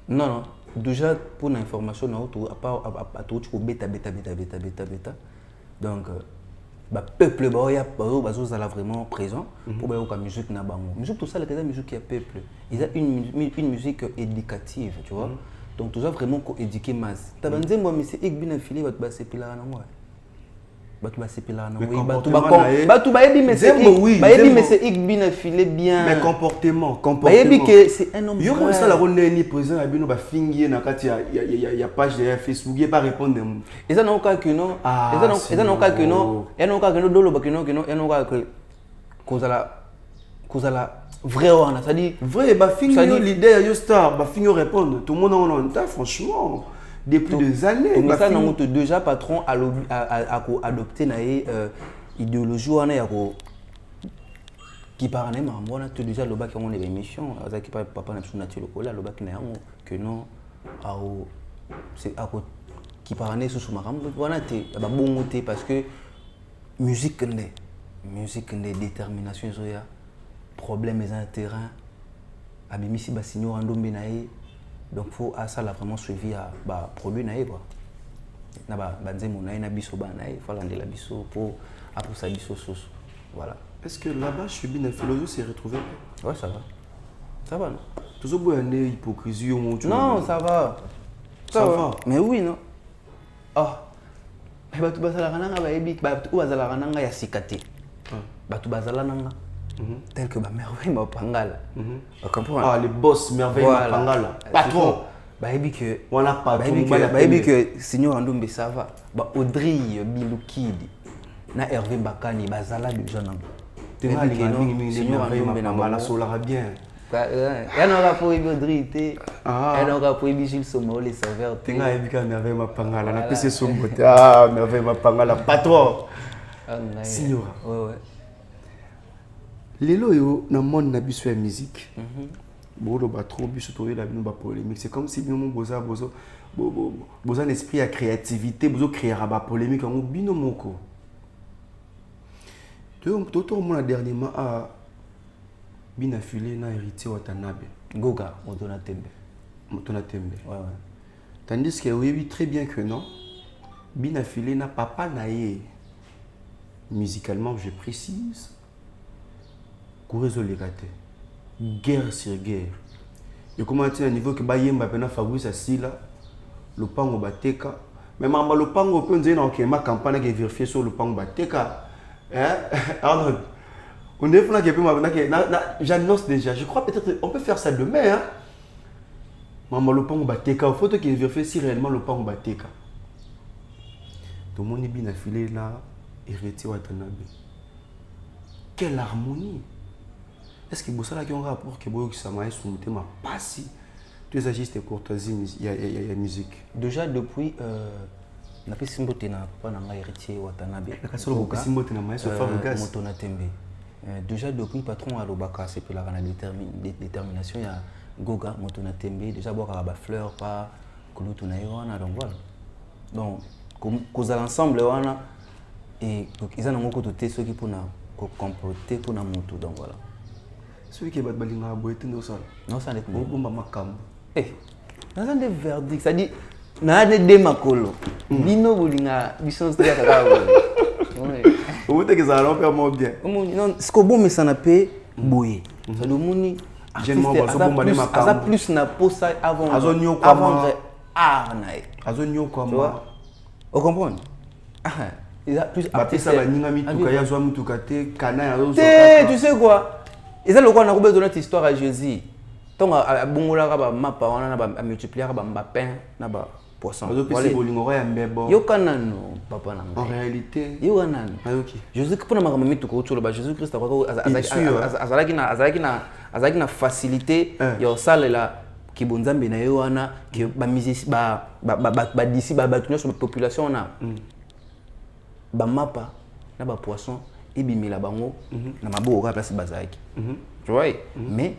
Non. Déjà pour l'information na auto à part à tout tu beta. Donc peuple ya bazo zala vraiment présent pour ba musique na bango musique tout ça la musique qui est peuple ils a une musique éducative tu vois donc tu dois vraiment éduquer masse tabanze moi mais c'est ikbina fili ba sepila na moi batu ba sepila na moi batu ba yebi mais c'est ikbina fili bien mais comportement ba yebi que c'est un homme yo comme ça la ronde ni président ya bino ba fingi na kati ya page de Facebook il pas répondre et ça non cas que non et ça non cas que non et non cas que non dolo ba que non et non cas que kozala vrai on a ça dit vrai ba fingi leader yo star ba fingi répondre tout le monde on entend franchement depuis des années mais ça non déjà patron a adopté na idéologie wana ya ko qui parle même moi on a déjà le bac on est émission ça qui parle papa na nature ko la le bac na yango que non c'est à qui parle sous makambo wana te ba bongo te parce que musique ne détermination zoya problème les terrain abimisi ba signo ndombe na ye donc faut à ça là vraiment suivi à ba produit na ye quoi na ba nzemo na ye na biso ba na ye faut landela biso pour après ça biso soso voilà. Est-ce que là-bas chez Bina Philosophie s'est retrouvé? Ouais, ça va non toujours beau une hypocrisie au monde. Non ça va mais oui non batu bazala kananga ba yebi batu bazala kananga ya sikate batu bazala nanga tel que ba merveille mapangala comprends les boss merveille mapangala patron ba yebi que wana patron ba yebi que signor Ndombe ça va ba Audrey Bilukidi na Hervé Bakani bazala déjà nanga tenga lingi signor Ndombe na mala solara bien ya no ka po Audrey te ya no ka po Gilles Somo les serveurs tenga yebi ka merveille mapangala na pese sombo merveille mapangala patron signor ouais Lelo yo na monde na biso ya musique bolo ba trop biso to la bino ba polémique c'est comme si bino boza un esprit à créativité bozo créer ba polémique en bino moko to mon dernièrement a bina filé na héritier Watanabe Goga Motona Tembe ouais tandis que oui très bien que non bina filé na papa na ye musicalement je précise résoudre guerre sur guerre et comment tu à niveau que bayemba pena Fabrice Asila le pango bateka mais mamba le pango peut dire non que ma campagne qui vérifier sur le pango bateka alors on est là que j'annonce déjà je crois peut-être on peut faire ça demain hein mamba le pango bateka il faut que vérifier si réellement le pango bateka tout le monde est bien affilé là héritier Watanabe quelle harmonie. est-ce que vous savez qu'il y a un rapport que vous avez sur le thème passé? Tu es juste courtoisie, il y a musique. Déjà depuis na pesi mbote na pas na héritier Watanabe. La solo vous pesi mbote na maïs au Fabrigas. Motona Tembe. Déjà depuis patron à Lobaka c'est pour la détermination il y a Goga Motona Tembe déjà boire à fleur pas kulutu na yona donc voilà. Donc cause à l'ensemble wana et ils ont encore tout ceux qui pour na comporter pour na moto donc voilà. Celui qui est bat balinga boite no ça. Non ça n'est pas. Bon maman cam. Eh, dans un des verdicts, ça dit, na de makolo. Bino bolinga, bisons de kaka. Vous te que ça va faire moi bien. Non, ce que bon mais ça n'a pas boyé. Ça le moni. Ça plus na posa avant. Avant nae. Azonyo comment. Vous comprenez? Ah, il a plus artiste ça va ninga mituka ya zo mituka te kana ya zo. Tu sais quoi? Ils ont le quoi na robe de notre histoire à Jésus. Donc à bongola ba mapa wana na multiplier ba pain na ba poisson. Yo kanano papa na. En réalité, yo kanano. Jésus qui pour na makamami to ko ba Jésus Christ akwa azalaki na facilité yo salela ki bonzambe na yo wana ki ba musicien ba d'ici ba tunya sur population na. Ba mapa na ba poisson ebimela bango na maboka place bazaki. Tu vois mais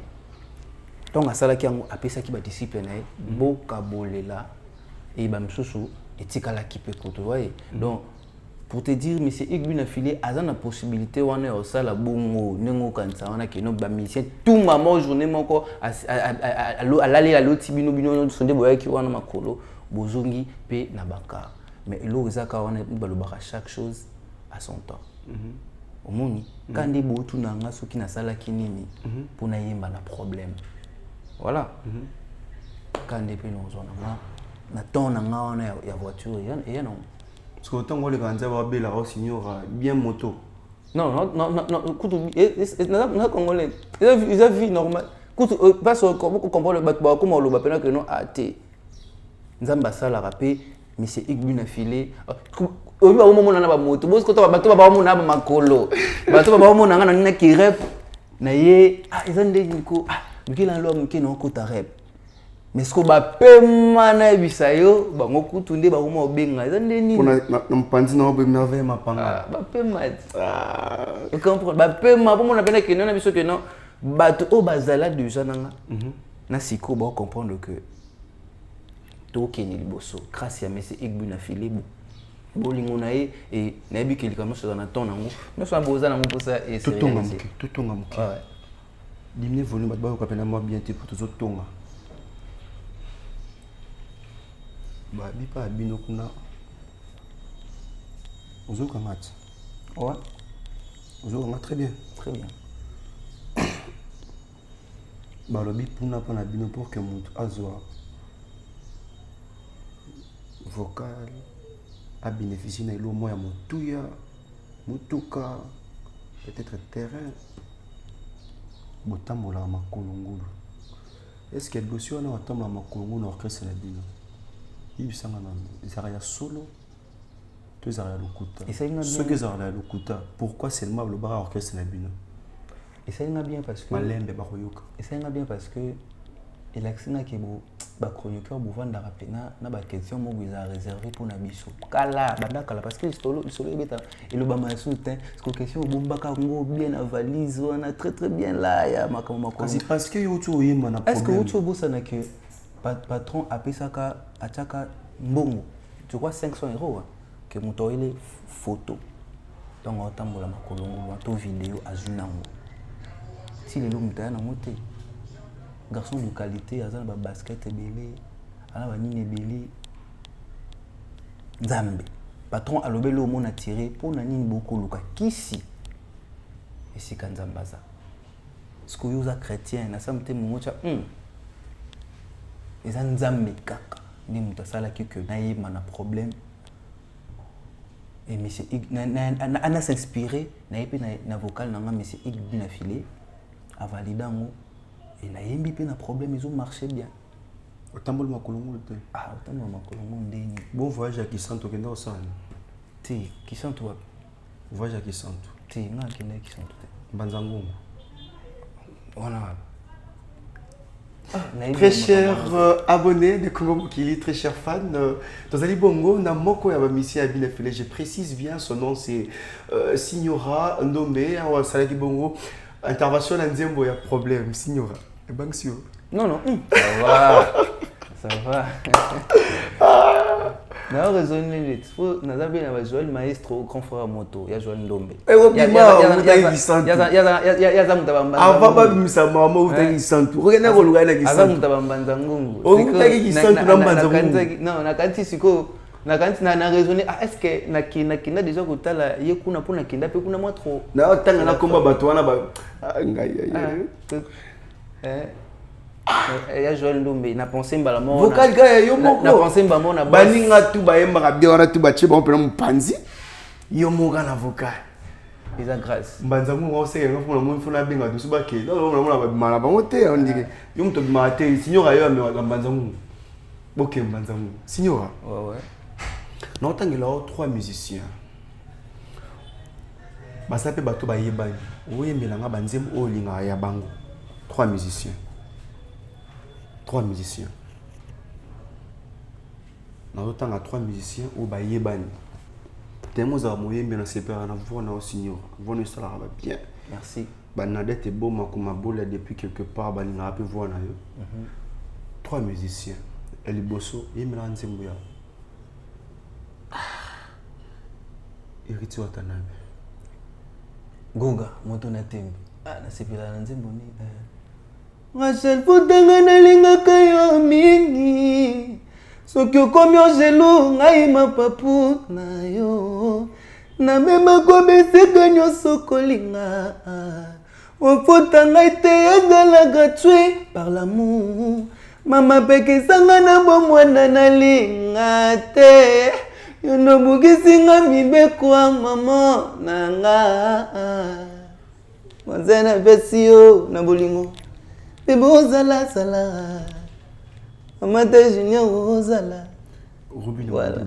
donc à ça qui a appelé qui ba disciple na boka bolela et ba msusu etikala ki pe ko tu vois donc pour te dire monsieur Igbu na filé azana possibilité wana o sala bongo nengo kansa wana ke no ba musicien tout maman journée moko à l'aller à l'autre bino bino sonde boya ki wana makolo bozongi pe na baka mais lo ezaka wana ba lobaka chaque chose à son temps omoni quand des botu na nga soki na sala kinini pour na yemba na problème. Voilà. Quand des pays nous on a ton na ya voiture et non. Parce que autant les grands avoir belle la signora bien moto. Non, écoute, na congolais. Ils ont vie normale. Écoute, parce que comment comprendre le bateau comment le bateau que non até. Nzamba sala rapé, mais c'est Igbu na filé. Au moment na ba moto, parce que to bateau ba mo na ba makolo. Bateau ba mo na nga na ki rep na ye ils ont dit ko Miki la loi miki non kota rep. Mais ce qu'on va paiement na bisayo, ba ngoku tunde ba kuma obenga. Zande ni. Pour na mpandi na obe merveille mapanga. Ba paiement. Vous comprenez? Ba paiement pour mon appena que non na biso que non. Ba to o bazala déjà nanga. Na siko ba comprendre que to keni liboso. Grâce à monsieur Igbu na filibu. Bolingo na e et na bi kelika mo so na ton nango. No so boza na mo posa et c'est. Tout tonga muki. Ouais. Diminuer volume batba ko kapena moi bien te pour tous autres tonga. Ba bi pa bino kuna. Ozo kamati. Ouais. Ozo kamati très bien. Très bien. Ba lobi puna pa na bino pour que mutu azwa vocal a bénéficié na ilo moya motuya mutuka peut-être terrain. Botambola makolongulu. Est-ce que dossier on a botambola makolongulu na orchestre la bino? Ibisanga na Zaraya solo. Tu Zaraya lokuta. Ce que Zaraya lokuta, pourquoi seulement le bar orchestre la bino? Et ça ira bien parce que Malembe bakoyoka. Et ça ira bien parce que il accena qui bo ba chroniqueur bouvant da rappeler na ba question mo biza réservé pour na biso. Kala banda kala parce que solo beta et le bama soutien parce que question bomba ka ngo bien na valise on a très bien là ya makama parce que yo tu oyema na problème. Est-ce que vous tu bossa na que patron a payé ça ka ataka mbongo. Tu crois 500 € que moto il photo. Donc on tambola makolongo to vidéo azunango. Si les lots na moté garçon de qualité azana ba basket belé ala ba nini belé Nzambe patron alobelo au monde attiré pour na nini beaucoup luka kisi et si kanzambaza ce que yoza chrétien na samte mungocha eza Nzambe kaka ni mutasala que na yema na problème et monsieur ana s'inspirer na yepi na vocal na monsieur Igbu na filé a validango et na yembi pe na problème ils ont marché bien. Otambol makolongo te. Ah, otambol makolongo ndeni. Bon voyage à Kisanto kenda osana. Ti, Kisanto wapi? Voyage à Kisanto. Ti, nga kenda Kisanto te. Banzangongo. Voilà. Très cher abonné de Congo Mokili, très cher fan. Dans Ali Bongo, na moko ya bamisi ya Binefile. Je précise bien son nom, c'est Signora Ndombe. Salaki Bongo, intervention dans Nzembo, il y a problème. Signora. Et Bangsio. Non. Ça va. Ça va. Na raisonné les faut na zabi na Joël Maestro grand frère moto ya Joël Ndombe. Eh obima utangi santu. Ya za mutabamba. Ava babimisa mama utangi santu. Regena ko lugana ki santu. Ava mutabamba nzangungu. Utangi ki santu na mbanzangungu. Non, na kanti siko na kanti na raisonné est-ce que na kinda déjà kotala ye kuna pona kinda pe kuna moi trop. Na otanga na komba bato wana ba ngai ya Joël Ndombe na pensé mbala mo vocal gars yo moko na pensé mbala mo na baninga tu ba yemba bien wana tu ba cheba mpena mpanzi yo moka na vocal eza grâce mbanza mu ngose ngo funa mu funa benga tu suba ke no mona ba mala ba ngote on dit yo mto ma te signora yo me mbanza mu boke mbanza mu signora ouais na otangela 3 musiciens basape bato ba yebani oyembela nga banzem olinga ya bango 3 musiciens. 3 musiciens. Dans autant à 3 musiciens ou ba yebani. Tellement za moyembe na separa na vona au signor. Vona ça va bien. Merci. Ba nadete boma kuma bola depuis quelque part ba linga pe vona yo. 3 musiciens. El Bosso yemela nzembo ya. Iriti watanabe. Goga moto na tembe. Na separa na nzembo ni Rachel Futanga nalingaka yo mingi soki okomi ojelu ngai mapapu na yo namema kobeseka nyonso kolinga ofuta ngai te ezala gratuit par l'amour mama pekisanga na bomwana nalinga te yo nobukisinga mibekwa mama nanga manzena pesi yo na bolingo Bebo zala zala Amata Junior zala Robin voilà.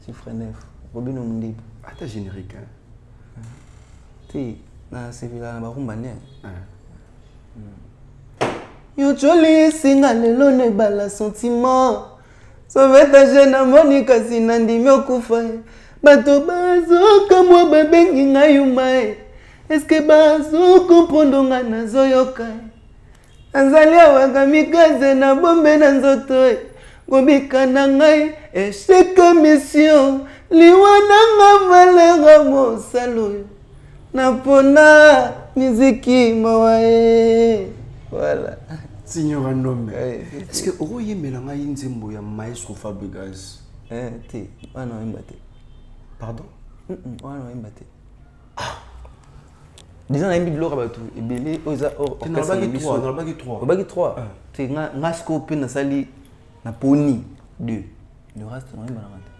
C'est frère neuf Robin Omdib. Ata générique Ti na sevila na barumba ne Yo choli singa lelo ne bala sentiment Soveta jena monika sinandimi okufa Bato bazoka mwa babengi ngayumae Est-ce que bazo comprendre nga nazoyoka Azali awaka mikaze na bombe na nzoto Gobika na ngai échec mission Liwana nga valera mosalo Napona miziki mawae Voilà Signora Ndombe est-ce que oro yemela nga nzembo ya Maestro Fabregas ti wana wembate pardon wana wembate Disons na mbi lora batu ebele oza orchestre na bagi 3 bagi 3 te nga scope na sali na poni 2 le reste na mbana ngata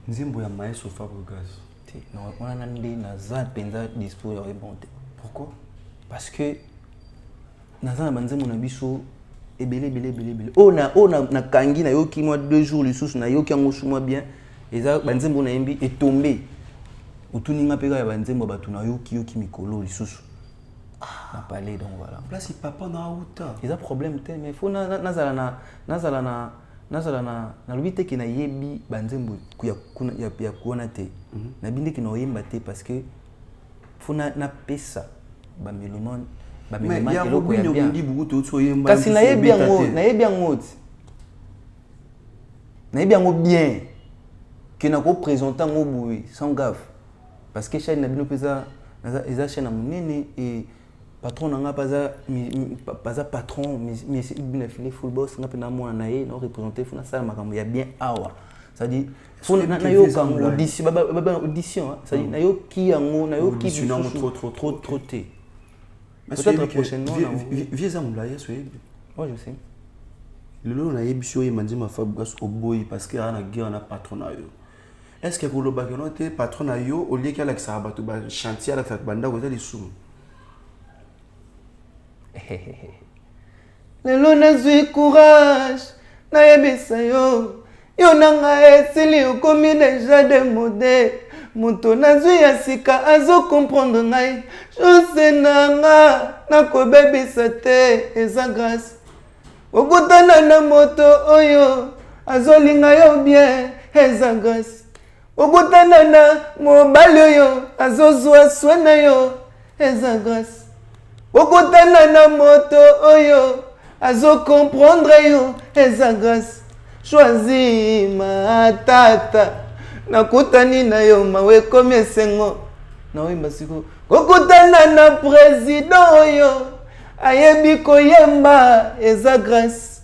nzembo ya Maestro Fabregas te na na ndé na za penza dispo ya rebonte pourquoi parce que na za na banzembo na biso ebele na kangi na yoki moi 2 jours le sous na yoki ngo sous moi bien eza banzembo na yembi est tombé utuninga peka ya banzembo batu na yoki mikolo lisusu na parler donc voilà place papa na uta eza problème te mais faut nazala na lobite ki na yebi banzembo ya kuona te na binde ki no yemba te parce que faut na pesa ba melomane eloko ya bien kasi na yebi yango bien que na ko présenter ngo boui sans gaffe parce que chaîne na bino pesa eza chaîne na munene et patron nanga paza patron mais bina filé full boss nga pena mona na ye na représenter funa sala makambo ya bien awa ça dit faut na yo comme audition baba audition ça dit na yo ki yango na yo ki trop té peut-être prochainement vieux amula ya soye moi je sais le lo na yebisho ye manzima Fabregas oboyi parce que ana guerre na patron na yo. Est-ce que vous le patron na yo au lieu qu'il y a le chantier avec cette bande vous allez sous Lelo nazwi courage na yebisa yo yo nanga esili okomi déjà démodé moto nazwi ya sika azo comprendre ngai chose nanga nakobebisa te eza grâce okutana na moto oyo azolinga yo bien eza grâce okutana na mobali oyo azozwa soin na yo eza grâce okutana na moto oyo azo comprendre yo eza grâce choisi matata nakutani na yo mawe komi esengo naoyemba siko kokutana na président oyo ayebi koyemba eza grâce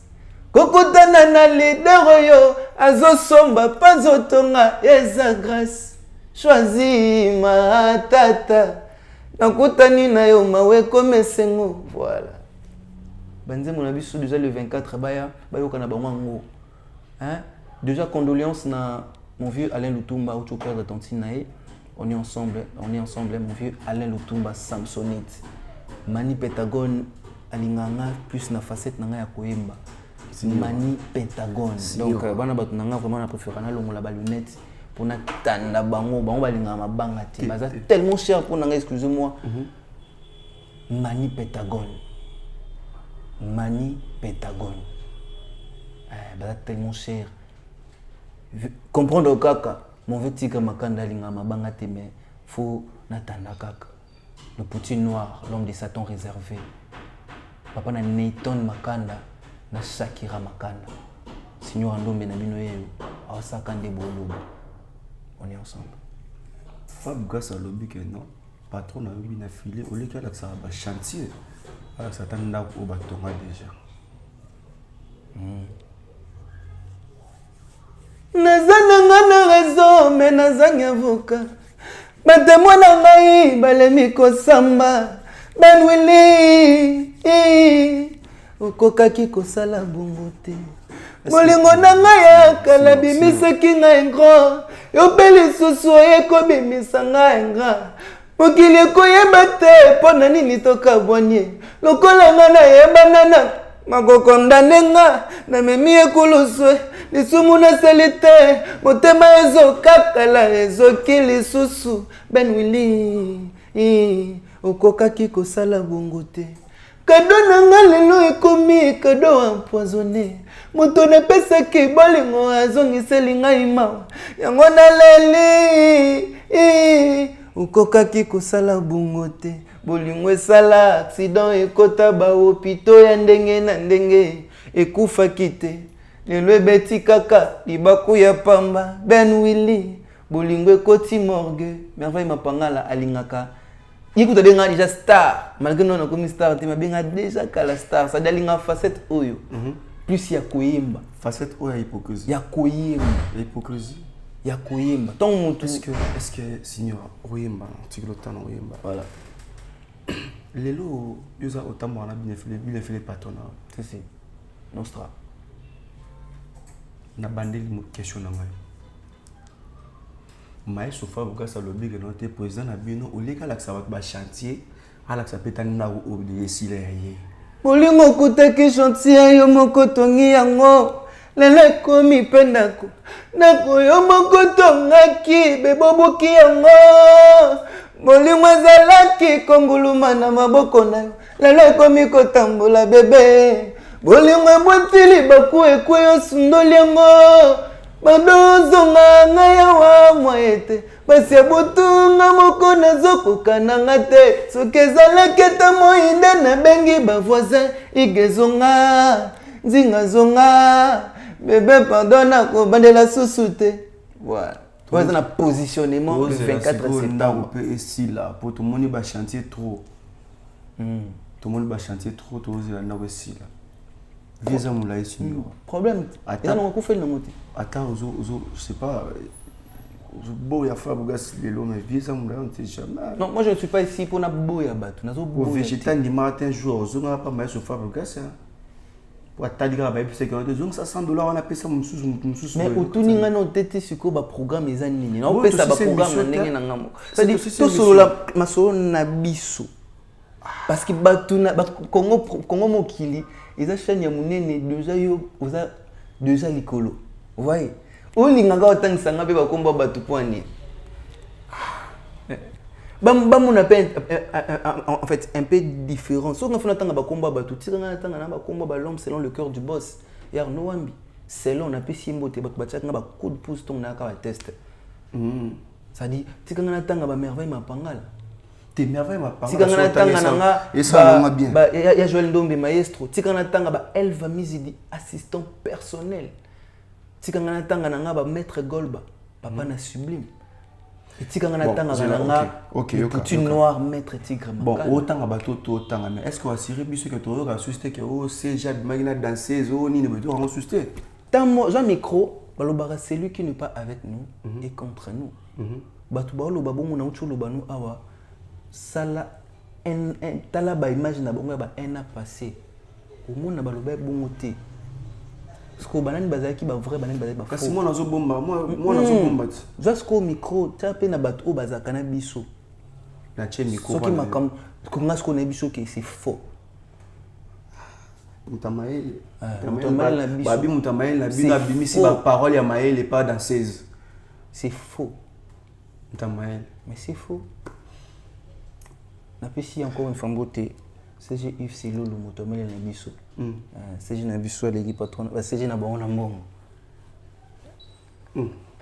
kokutana na leader oyo azosomba pazotonga eza grâce choisi matata nakutani na yo mawe komi esengo voilà banzembo na biso déjà le 24 baya bayoka na bango ngo hein déjà condoléances na mon vieux Alain Lutumba au père de Tantine nae on est ensemble mon vieux Alain Lutumba Samsonite Mani Pentagone alinganga plus na facette nanga ya koyemba Mani Pentagone donc bana batu nanga vraiment na préféré na longola ba lunette pour na tanda bango balinga mabanga te baza tellement cher pour nanga excusez-moi Mani Pentagone baza tellement cher comprendre kaka mon vieux tigre makanda linga mabanga te mais faut natanda kaka le petit noir l'homme de Satan réservé papa na Nathan makanda na Shakira makanda signor Ndombe na bino yeyo awasaka nde bolobo on est ensemble Fab grâce à lobby que non patron na yobi na filé au lieu que ça va chantier alors ça tanda au batonga déjà nazananga na réseau mais nazangi avocat batemwa na ngai balemi kosamba benwili okokaki kosala bongo te bolingo na ngai ya kala bimisaki ngai ngro yo mpe lisusu oye kobimisa ngai nga mokili ekoyeba te mpo na nini tokabwanie lokola nga nayebana na makokondane nga namemi ekuluswe lisumu nasali te motema ezokakala ezoki lisusu benwili okokaki kosala bongo te kado na nga lelo ekomi kado empoisonné moto napesaki bolingo azongiseli ngai mawa yango naleli okokaki kosala bongo te bolingo esala accident ekota bahopito ya ndenge na ndenge ekufaki te lelo ebeti kaka libaku ya pamba benwili bolingo ekoti morgue merveille mapangala alingaka yikuta benga déjà star malgré non comme star te mabenga déjà kala star ça dalinga facette oyo plus ya koyemba facette oyo ya hypocrisie ya koyemba ton mutu est-ce que signor oyemba tikilotana oyemba voilà lelo yoza otambo na bien fait patona c'est nostra na bandeli mo question na ngai mais sofa bugasa lobi que notre président na bino oleka la ça va chantier ala ça peut tani na oublier si les bolingo kutaki chantier yo moko tongi yango lelo ekomi mpe ndako yo moko tongaki beboboki yango bolingo ezalaki konguluma na maboko na yo lelo ekomi kotambola bebe bolingo ebwetili baku ekwe yo sundoli yango badozonga ngai awa mwaete basi ya butunga moko nazokoka nanga te soki ezalaki ata moinde nabengi bavoisin igezonga nzingazonga bebe pardon nakobandela susu te voilà toza na positionnement le 24 septembre pe ici là pour tout le monde ba chantier trop tout le monde ba chantier trop tozela na ici là visa moulay signor problème attends on fait le moti attends je sais pas boya fabugas lelo mais visa moulay on sait jamais non moi je ne suis pas ici pour na boya batu nazo boya végétal du matin jour zonga pas mais sur fabugas pour atadira ba plus que zonga $100 on a payé ça mususu mais otuninga no tete siko ba programme eza nini na opesa ba programme ndenge na ngamo ça dit tout sur la masolo na biso parce que batu na Congo mokili eza chaîne ya munene déjà yo oza déjà likolo vous voyez olingaka otangisa nga pe bakomba batu poani on appelle en fait un peu différent. Sauf qu'on a un combat bateau, tu sais un combat l'homme selon le cœur du boss. Et Arnaud Wambi, selon on a pu simboter, un coup de pouce ton a test. Ça dit, tu sais un merveille ma pangala. T'es merveille ma pangala. Si quand on a et ça va bien. Il y a Joël Ndombe maestro. Si quand on a Elva Mizidi assistant personnel. Si quand on a maître Golba, papa na sublime. Et si quand on a une noire maître tigre. Bon, autant à bateau, autant mais est-ce qu'on va s'y rébuser que tu auras suscité que c'est Jade Magna dans ces zones, il ne veut pas susciter. Tant Jean Micro, c'est lui qui n'est pas avec nous et contre nous. Batouba lo babou mon autre lo banu awa sala en tala ba image na bongo ba en a passé au monde na baloba bongote parce que banane bazaki ba vrai banane bazaki ba faux kasi moi nazo bomba moi nazo bomba jusqu'au micro tapé na bato bazaka na biso na che micro ce qui m'a comme comment ce qu'on a biso que c'est faux Mutamael la biso babi Mutamael la bino abimisi ba parole ya Maël et pas dans 16 c'est faux. Mais c'est faux. Na pesi encore une fois beauté. CG UFC Lolo Motomele na biso. CG na biso les patron. CG na bon na mbongo.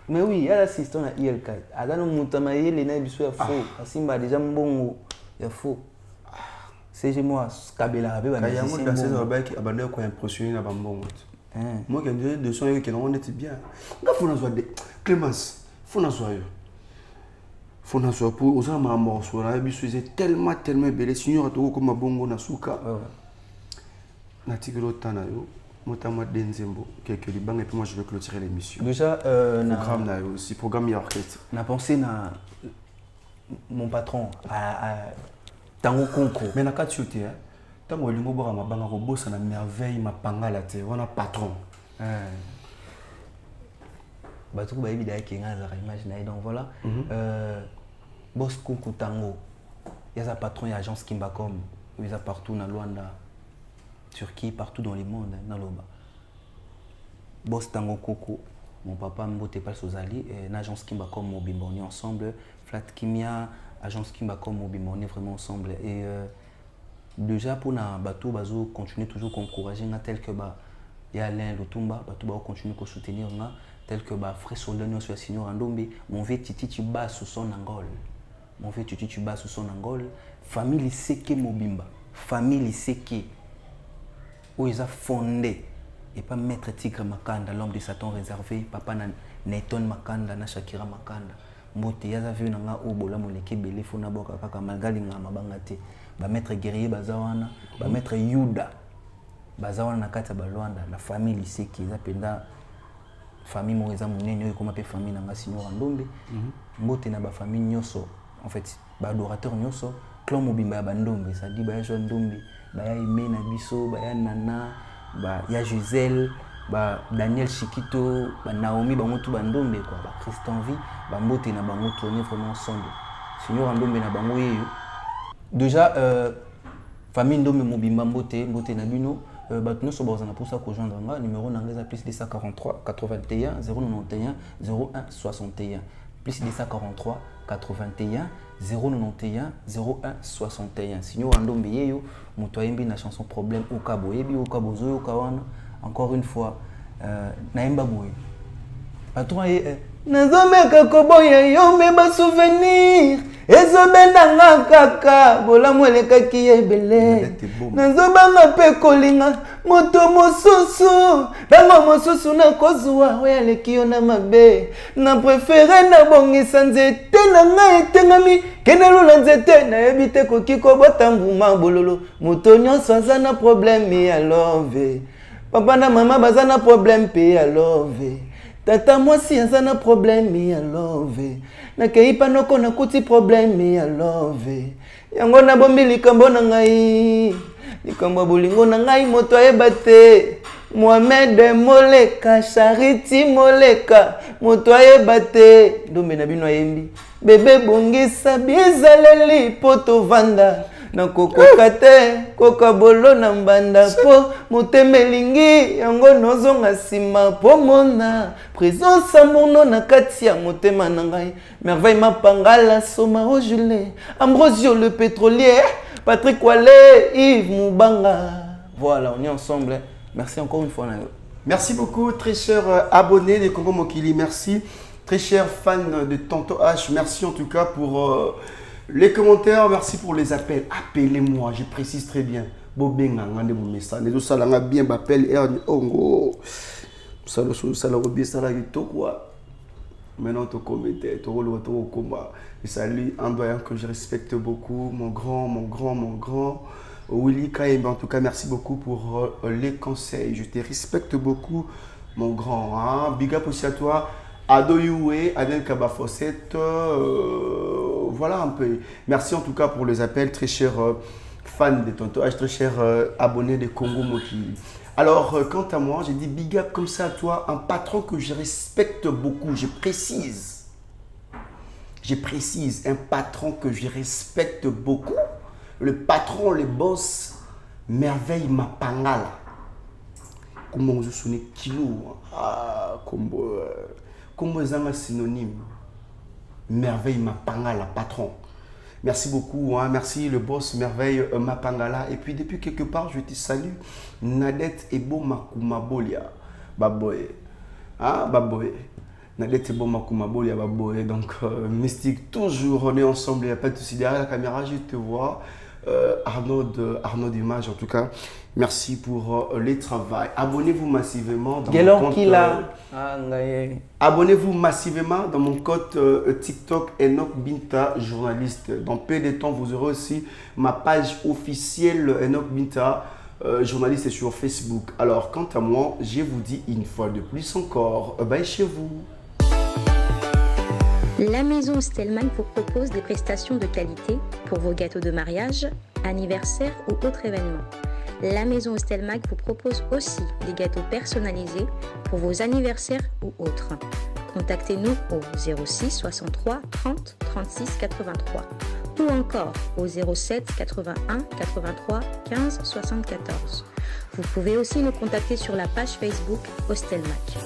Mais oui, il y a l'assistant à ILK. Adano Motomele na biso ya faux. Asimba déjà mbongo ya faux. CG moi Kabela abe ba. Kaya mo dans 16 abaki abandonné ko impressionner na bambongo. Moi qui ai de son que on était bien. Ngafuna zo de Clémence. Funa zo yo. Fona so pour osa ma morceau là biso c'est tellement belle signor to comme bongo na suka na tigro tana yo motama denzembo quelques libang et puis moi je vais clôturer l'émission déjà programme na yo aussi programme ya orchestre na pensé na mon patron à tango concours mais na katiote hein tango lingo bora mabanga ko bossa na merveille mapanga la te wana patron bato ba ebida ki ngaza imagine donc voilà boss Kunku Tango il y a un patron il y a agence Kimbacom il y a partout dans Luanda Turquie partout dans le monde dans l'Oba boss Tango Koko mon papa mbote pas sozali et l'agence Kimbacom Mobimba on est ensemble Flat Kimia agence Kimbacom Mobimba on est vraiment ensemble et déjà pour na bateau bazo continuer toujours encourager tel que ba il y a Alain Lutumba bateau ba continuer ko soutenir nga tel que bah frère Solonio sur Signor Ndombe mon vieux titi tu bas sous son angole mon vieux titi tu bas sous son angole famille Seke Mobimba famille Seke où ils a fondé et pas maître Tigre Makanda l'homme de Satan réservé papa na Neyton Makanda na Shakira Makanda mbote yaza vu na nga obola moleke belé fona boka kaka malgali nga mabanga te ba maître guerrier bazawana ba maître Yuda bazawana na kata balwanda la famille Seke ils appellent famille moza munene comme appelle famille nanga Signor Ndombe mbote na ba famille nyoso en fait ba adorateur nyoso clan Mobimba ba Ndombe ça dit ba Jean Ndombe ba ya Aimé na biso ba ya Nana ba ya Gisèle ba Daniel Chikito ba Naomi ba mutu ba Ndombe quoi ba Christian Vie ba mbote na bango tourner vraiment ensemble Signor Ndombe na bango yeyo déjà famille Ndombe Mobimba mbote na bino nous sommes pour ça rejoindre numéro n'anglaise plus 243 81 091 01 61 plus 243 81 091 01 61 Signor Ndombe yeyo moto ayembi na chanson problème au kabo yebi au kabo zoyo kawana encore une fois naemba boye patron nazomeka koboya yo me ba souvenir ezobendanga kaka bolamu elekaki ebele nazobanga mpe kolinga moto mosusu ntango mosusu nakozwa oyo aleki yo na mabe na prefere nabongisa nzete na ngai etengami kende lula nzete nayebi te koki kobota mbuma bololo moto nyonso aza na probleme ya love papa na mama baza na probleme mpe ya love tata mwasi aza na probleme ya love nakei panoko nakuti probleme ya love yango nabombi likambo na ngai likambo bolingo na ngai moto ayeba te Mohamed Moleka Charity Moleka moto ayeba te Ndombe na bino ayembi bebe bongisa bizaleli poto vanda nakokoka te kokabolo na mbanda po motema elingi yango nozonga nsima po mona présence amourno na kati ya motema na ngai merveille mapangala soma o Jules Ambrosio le pétrolier Patrick Wale Yves Moubanga. Voilà, on est ensemble. Merci encore une fois. Merci beaucoup, très chers abonnés de Congo Mokili. Merci, très chers fans de Tonton H. Merci en tout cas pour les commentaires. Merci pour les appels. Appelez-moi, je précise très bien. Bobenga, ngande mon message. Les autres salanga bien m'appellent. Ongo. Salo bien sala to quoi. Maintenant, tu commettais, tu roules au combat. Et salut un doyen que je respecte beaucoup, mon grand. Willy Kaïm, en tout cas, merci beaucoup pour les conseils. Je te respecte beaucoup, mon grand. Hein? Big up aussi à toi. Ado Yue, Adel Kabafosset. Voilà un peu. Merci en tout cas pour les appels, très chers fans de Tonton H, très chers abonnés de Congo Mokili. Alors, quant à moi, j'ai dit big up comme ça à toi, un patron que je respecte beaucoup, je précise, un patron que je respecte beaucoup, le patron, le boss, Merveille Mapangala. Comment je sonne kilo, comment c'est un synonyme, Merveille Mapangala, patron. Merci beaucoup, hein. Merci le boss Merveille Mapangala. Et puis depuis quelque part, je te salue, Nadette Ebo Makumabolia, Baboye. Ah, Baboye. Nadette Ebo Makumabolia, Baboye. Donc, Mystique, toujours, on est ensemble, il n'y a pas de souci. Derrière la caméra, je te vois. Arnaud d'Image, en tout cas, merci pour le travail. Abonnez-vous massivement dans mon compte. Abonnez-vous massivement dans mon compte TikTok Enoch Binta journaliste. Dans peu de temps, vous aurez aussi ma page officielle Enoch Binta journaliste sur Facebook. Alors, quant à moi, je vous dis une fois de plus encore, bye chez vous. La maison Stelmach vous propose des prestations de qualité pour vos gâteaux de mariage, anniversaire ou autres événements. La maison Stelmach vous propose aussi des gâteaux personnalisés pour vos anniversaires ou autres. Contactez-nous au 06 63 30 36 83 ou encore au 07 81 83 15 74. Vous pouvez aussi nous contacter sur la page Facebook Stelmach.